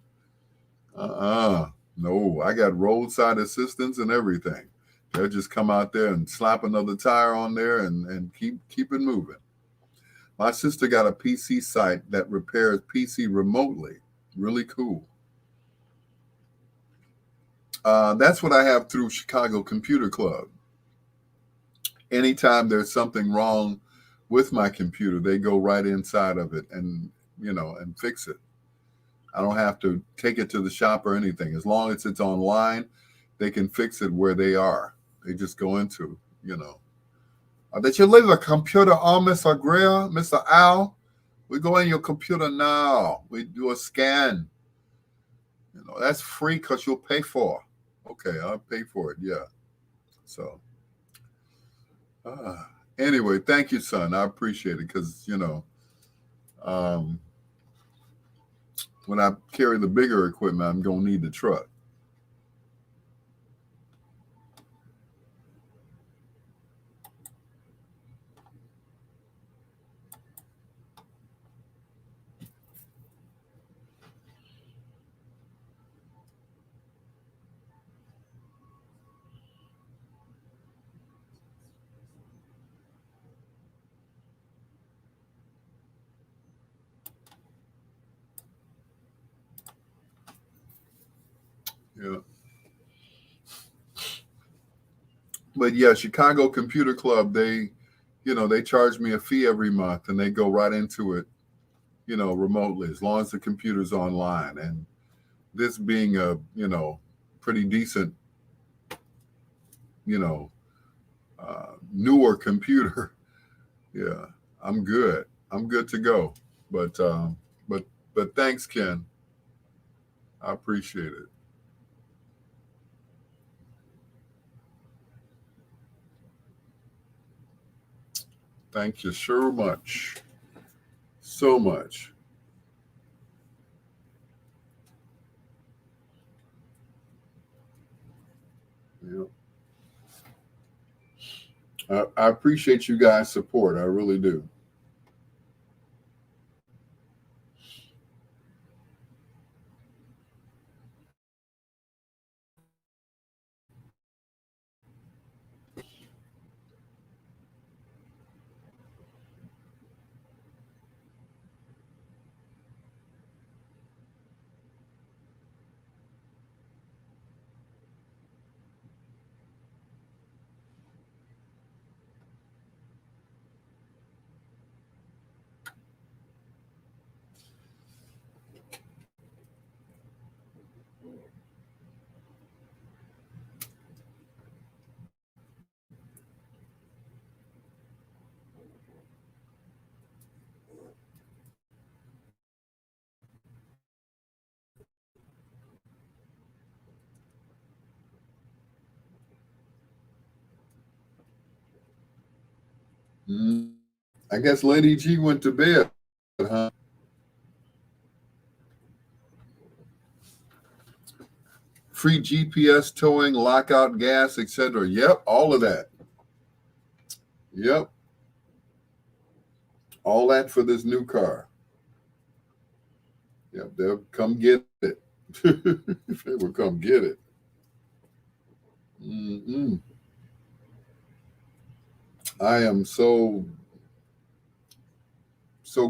Speaker 1: Uh-uh. No, I got roadside assistance and everything. They'll just come out there and slap another tire on there and keep it moving. My sister got a PC site that repairs PC remotely. Really cool. That's what I have through Chicago Computer Club. Anytime there's something wrong with my computer, they go right inside of it and fix it. I don't have to take it to the shop or anything. As long as it's online, they can fix it where they are. They just go into. Did you leave a computer on, Mr. Greer, Mr. Al? We go in your computer now. We do a scan. That's free because you'll pay for. Okay, I'll pay for it. Yeah. So, uh, anyway, thank you, son. I appreciate it because um, when I carry the bigger equipment, I'm gonna need the truck. Yeah. But yeah, Chicago Computer Club, they charge me a fee every month and they go right into it remotely as long as the computer's online. And this being a pretty decent, you know, newer computer, yeah, I'm good. I'm good to go. But but but thanks, Ken. I appreciate it. Thank you so much. So much. Yeah. I appreciate you guys' support. I really do. Mm. I guess Lady G went to bed, huh? Free GPS towing, lockout gas, etc. Yep, all of that. Yep, all that for this new car. Yep, they'll come get it. They will come get it. Mm-mm. I am so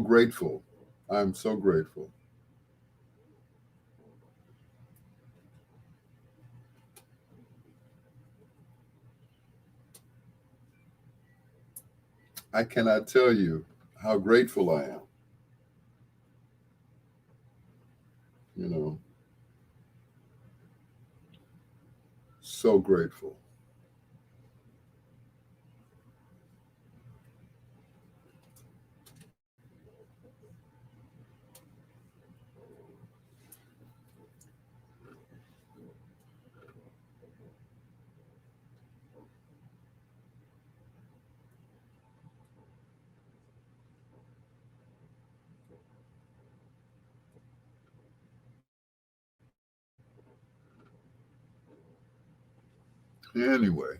Speaker 1: grateful. I'm so grateful. I cannot tell you how grateful I am. You know, so grateful. Anyway,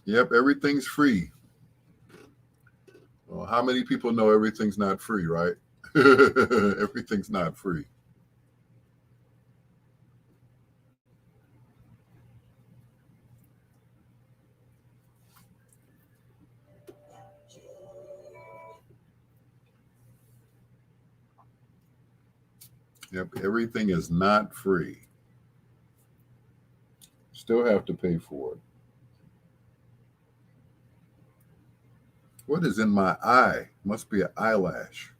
Speaker 1: yep, everything's free. Well, how many people know everything's not free, right? Everything's not free. Yep, everything is not free. Still have to pay for it. What is in my eye? Must be an eyelash.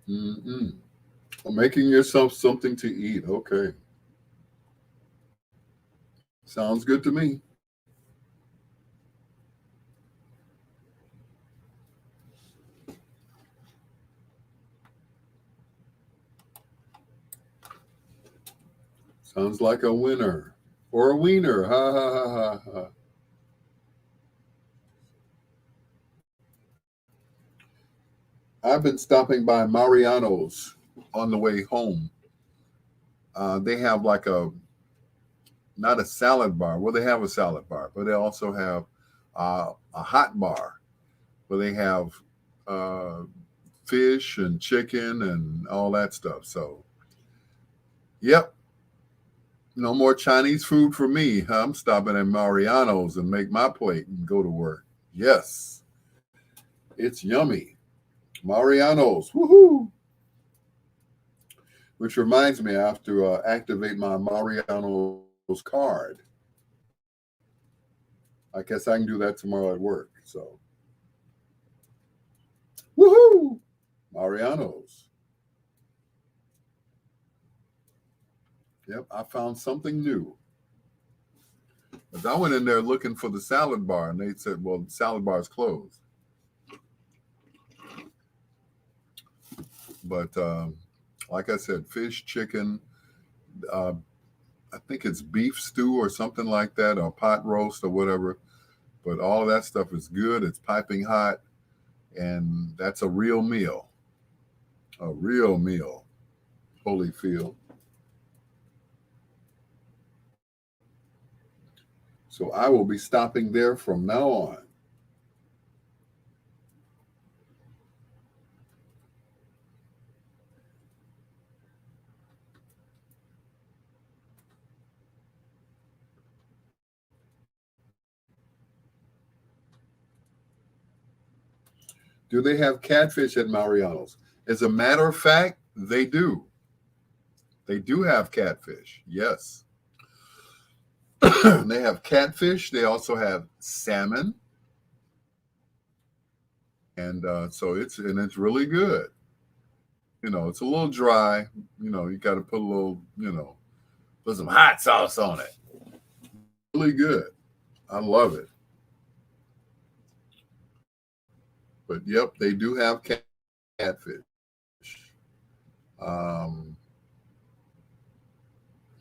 Speaker 1: Mm-mm. Making yourself something to eat. Okay. Sounds good to me. Sounds like a winner. Or a wiener. Ha ha ha ha ha. I've been stopping by Mariano's on the way home. They have like a not a salad bar. Well, they have a salad bar, but they also have a hot bar where they have uh, fish and chicken and all that stuff. So, yep, no more Chinese food for me. I'm stopping at Mariano's and make my plate and go to work. Yes, it's yummy. Mariano's, woohoo! Which reminds me, I have to activate my Mariano's card. I guess I can do that tomorrow at work. So, woohoo! Mariano's. Yep, I found something new. Because I went in there looking for the salad bar, and they said, well, the salad bar is closed. But like I said, fish, chicken, uh, I think it's beef stew or something like that, or pot roast or whatever. But all of that stuff is good. It's piping hot, and that's a real meal. A real meal. Holyfield. So I will be stopping there from now on. Do they have catfish at Mariano's? As a matter of fact, they do. They do have catfish. Yes. They have catfish. They also have salmon, and it's really good. It's a little dry. You got to put a little, put some hot sauce on it. Really good. I love it. But yep, they do have catfish. Um,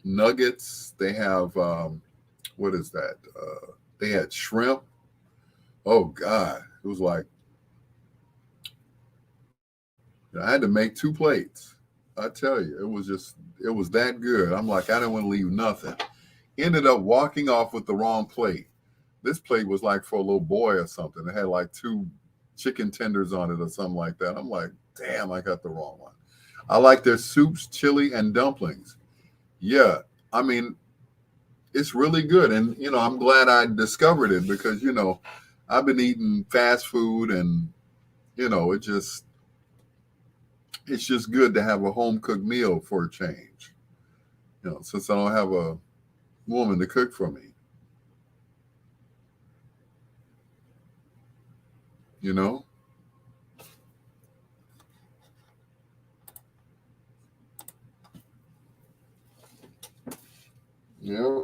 Speaker 1: Nuggets. They have what is that? They had shrimp. Oh God, it was like I had to make two plates. I tell you, it was that good. I'm like, I didn't want to leave nothing. Ended up walking off with the wrong plate. This plate was like for a little boy or something. It had like two chicken tenders on it or something like that. I'm like, damn, I got the wrong one. I like their soups, chili, and dumplings. Yeah, I mean, it's really good. And, I'm glad I discovered it because, I've been eating fast food and, it's just good to have a home cooked meal for a change. Since I don't have a woman to cook for me, you know? Yeah.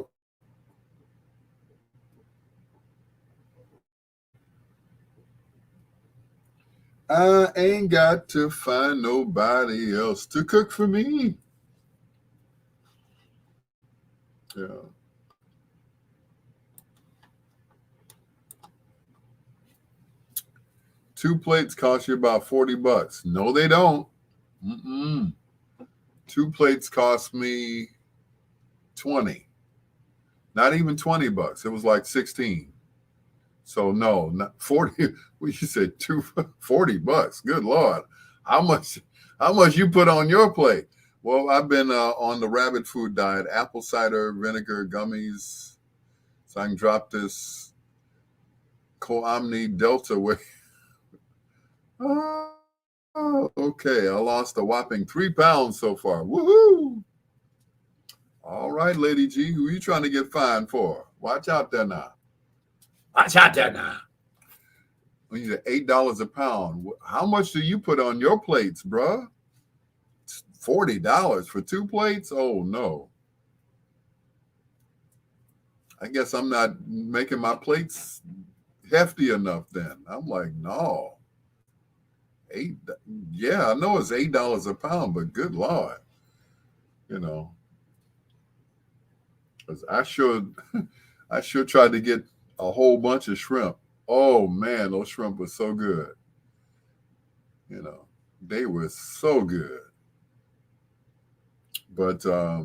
Speaker 1: I ain't got to find nobody else to cook for me. Yeah. Two plates cost you about $40. No, they don't. Mm-mm. Two plates cost me 20. Not even $20. It was like 16. So no, not 40. Well, you said two $40. Good Lord. How much how much you put on your plate? Well, I've been on the rabbit food diet, apple cider vinegar gummies, so I can drop this Coamni Delta weight. Oh, okay. I lost a whopping 3 pounds so far. Woohoo! All right, Lady G, who you trying to get fined for? Watch out there now. Watch out there now. When you say $8 a pound, how much do you put on your plates, bruh? $40 for two plates? Oh no. I guess I'm not making my plates hefty enough then. I'm like, no. Eight yeah, I know it's $8 a pound, but good Lord. You know, because I should I should try to get a whole bunch of shrimp. Oh man, those shrimp were so good. You know, they were so good. But I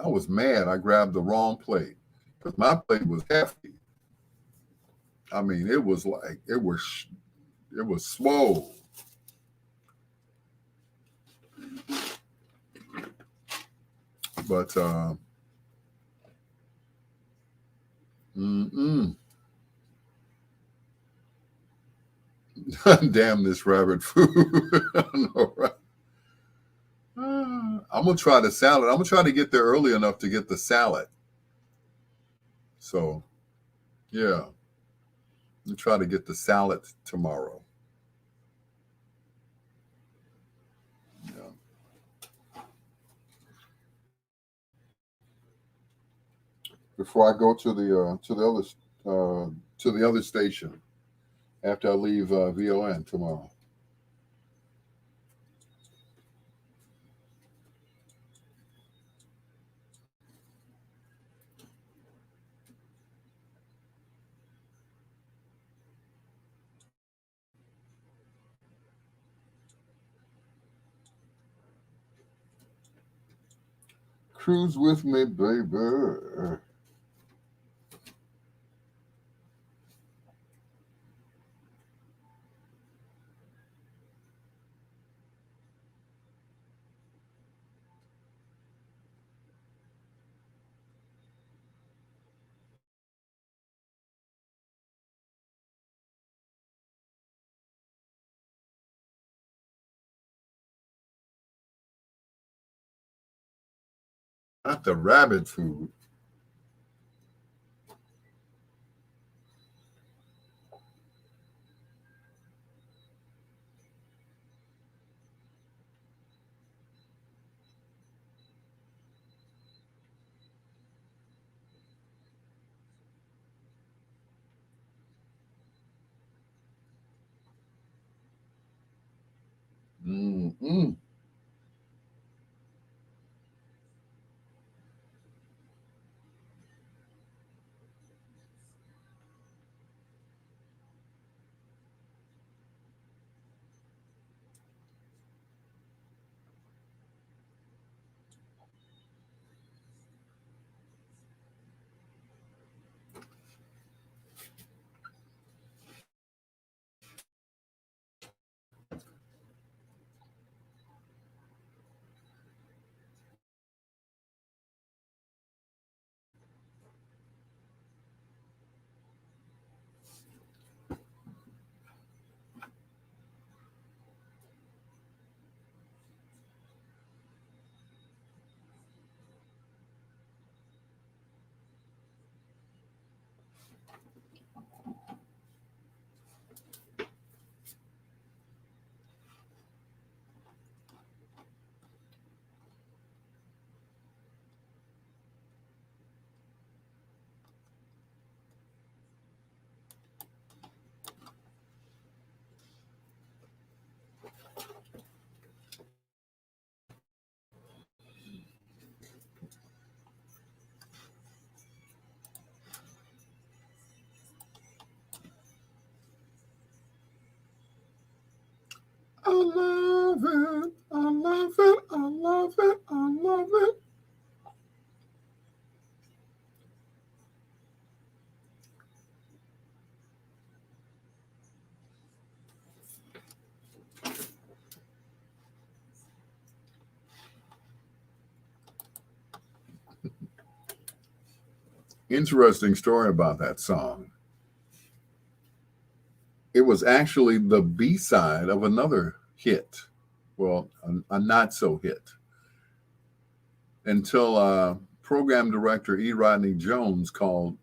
Speaker 1: was mad. I grabbed the wrong plate because my plate was hefty. I mean, it was like it was swole. But mm-mm. Damn this rabbit food. I know, right? I'm gonna try the salad. I'm gonna try to get there early enough to get the salad. So yeah, I'm try to get the salad tomorrow. Yeah. Before I go uh, to the other station after I leave VON tomorrow. Cruise with me, baby. Not the rabbit food. Mm-mm. love it. I love it. I love it. I love it. Interesting story about that song. It was actually the B side of another hit. Well, a not so hit. Until program director E. Rodney Jones called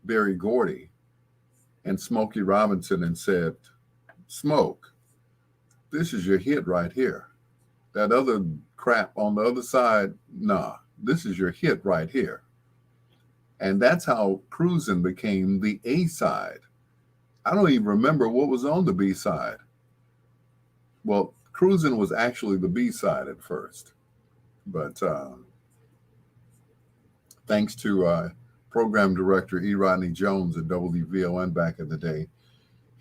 Speaker 1: Berry Gordy and Smokey Robinson and said, Smoke, this is your hit right here. That other crap on the other side, nah, this is your hit right here. And that's how Cruisin' became the A side. I don't even remember what was on the B side. Well, Cruisin' was actually the B side at first. But thanks to program director E. Rodney Jones at WVON back in the day,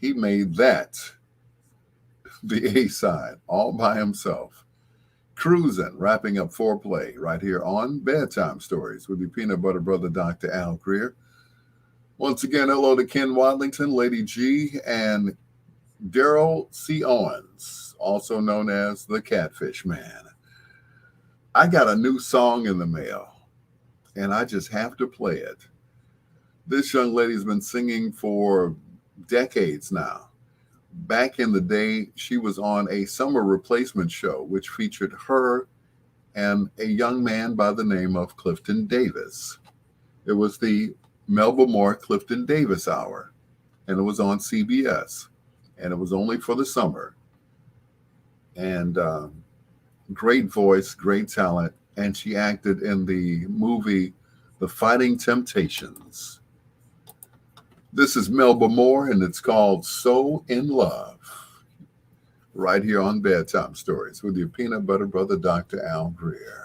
Speaker 1: he made that the A side all by himself. Cruisin', wrapping up foreplay right here on Bedtime Stories with your peanut butter brother, Dr. Al Greer. Once again, hello to Ken Wadlington, Lady G, and Daryl C. Owens, also known as the Catfish Man. I got a new song in the mail, and I just have to play it. This young lady's been singing for decades now. Back in the day, she was on a summer replacement show, which featured her and a young man by the name of Clifton Davis. It was the Melba Moore Clifton Davis Hour, and it was on CBS, and it was only for the summer. And great voice, great talent, and she acted in the movie The Fighting Temptations. This is Melba Moore, and it's called So in Love, right here on Bedtime Stories with your peanut butter brother, Dr. Al Greer.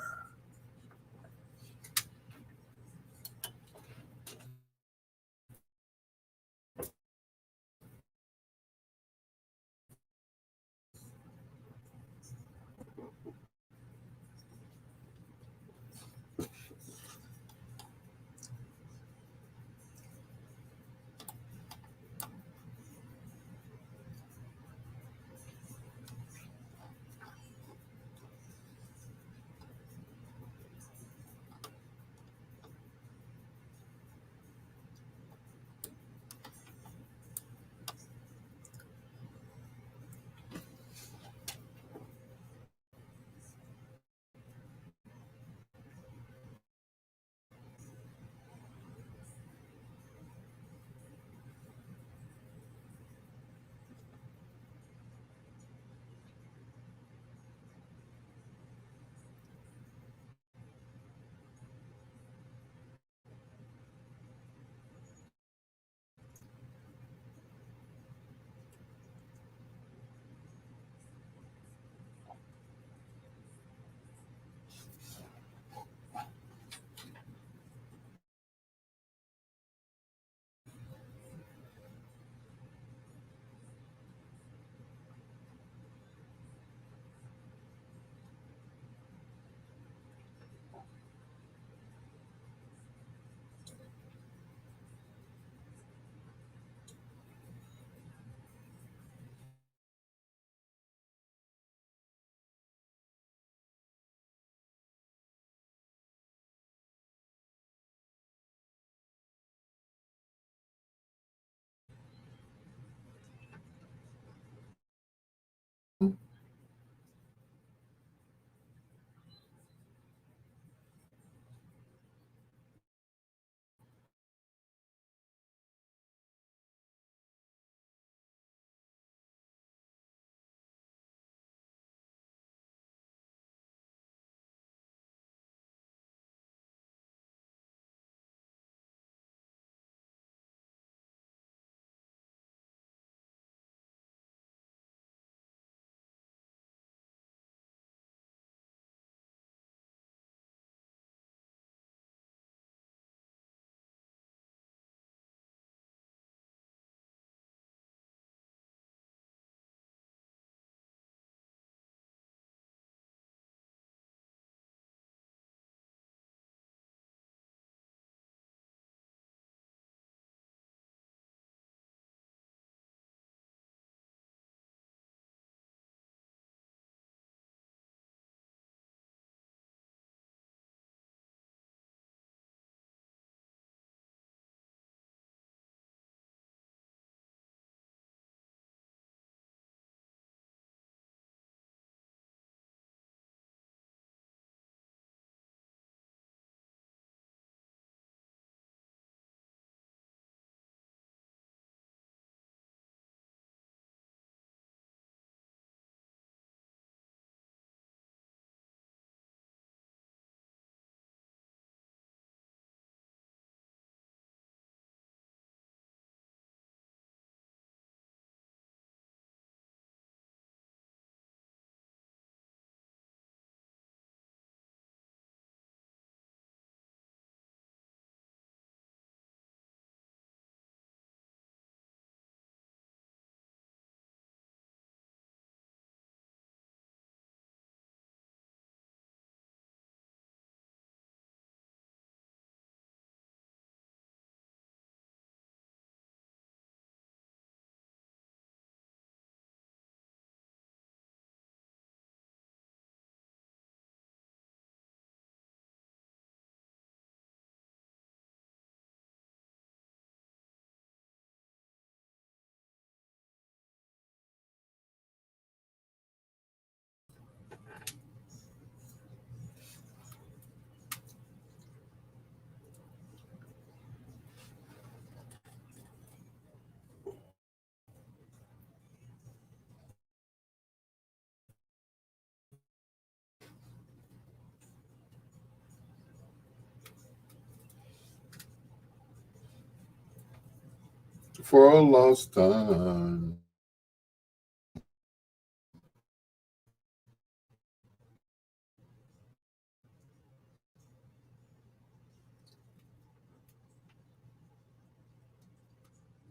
Speaker 1: for a lost time.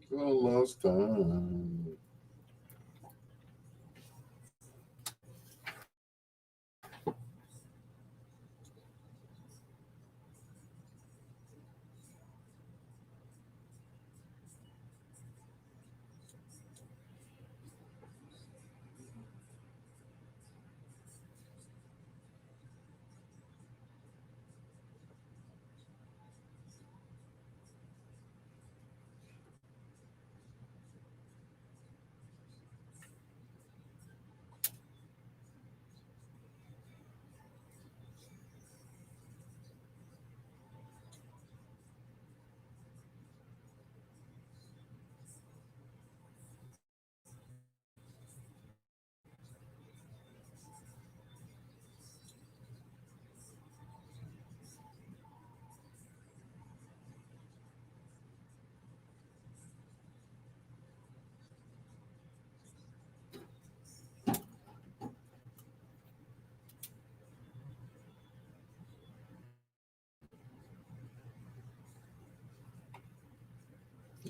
Speaker 1: For a lost time.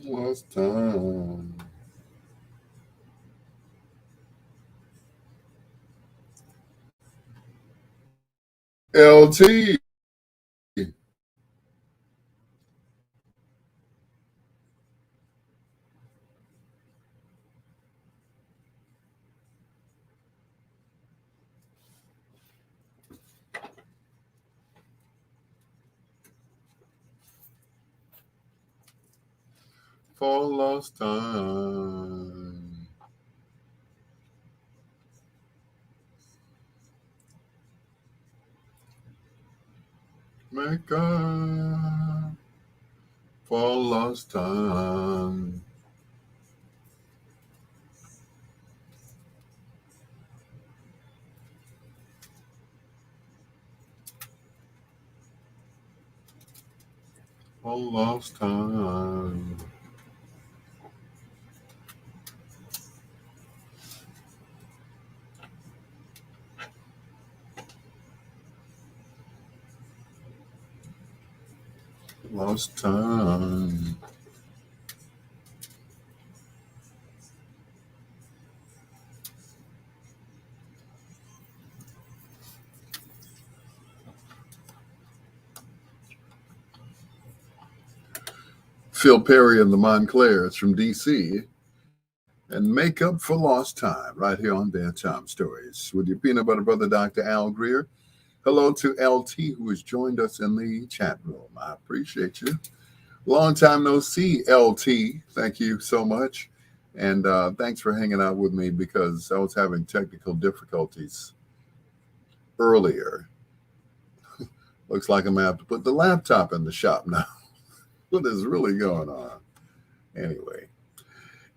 Speaker 1: Lost time. LT. For lost time. Make up for lost time. For lost time. Lost time. Phil Perry and the Montclairs from DC, and Make Up for Lost Time right here on Bedtime Stories with your peanut butter brother, Dr. Al Greer. Hello to LT, who has joined us in the chat room. I appreciate you. Long time no see, LT. Thank you so much. And thanks for hanging out with me because I was having technical difficulties earlier. Looks like I'm going to have to put the laptop in the shop now. What is really going on? Anyway,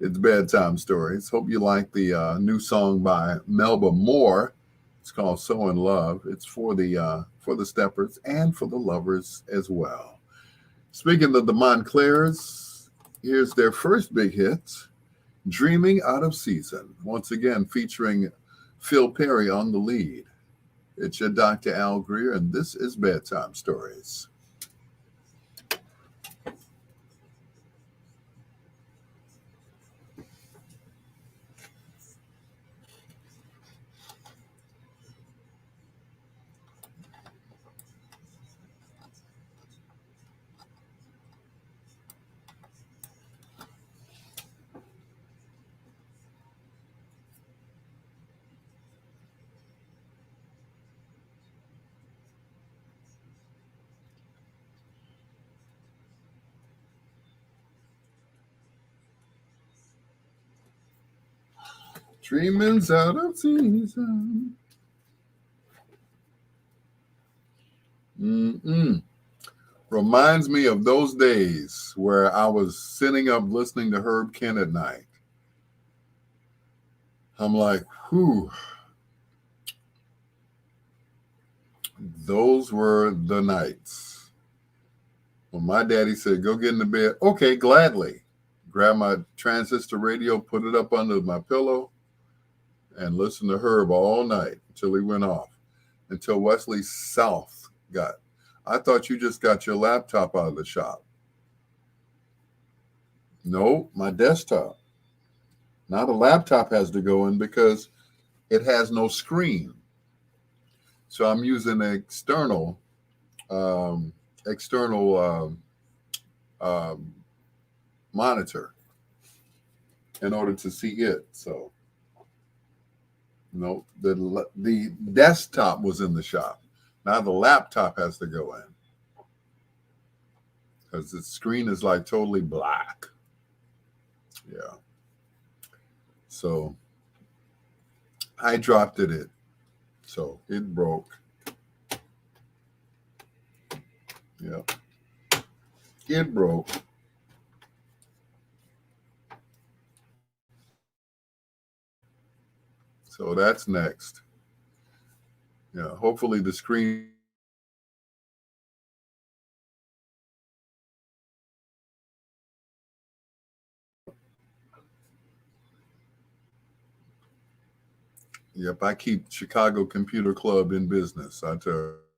Speaker 1: it's Bedtime Stories. Hope you like the new song by Melba Moore. It's called "So in Love." It's for the steppers and for the lovers as well. Speaking of the Montclairs, here's their first big hit, "Dreaming Out of Season." Once again, featuring Phil Perry on the lead. It's your Dr. Al Greer, and this is Bedtime Stories. Dreaming's out of season. Mm-mm. Reminds me of those days where I was sitting up listening to Herb Kent at night. I'm like, whew, those were the nights when my daddy said, go get in the bed. Okay, gladly. Grab my transistor radio, put it up under my pillow, and listen to Herb all night until he went off. Until Wesley South got. I thought you just got your laptop out of the shop. No, my desktop. Now the laptop has to go in because it has no screen. So I'm using an um, external monitor in order to see it. So no, the desktop was in the shop. Now the laptop has to go in because the screen is like totally black. Yeah. So I dropped it in. So it broke. Yeah. It broke. So that's next. Yeah. Hopefully the screen. Yep. I keep Chicago Computer Club in business. I tell you.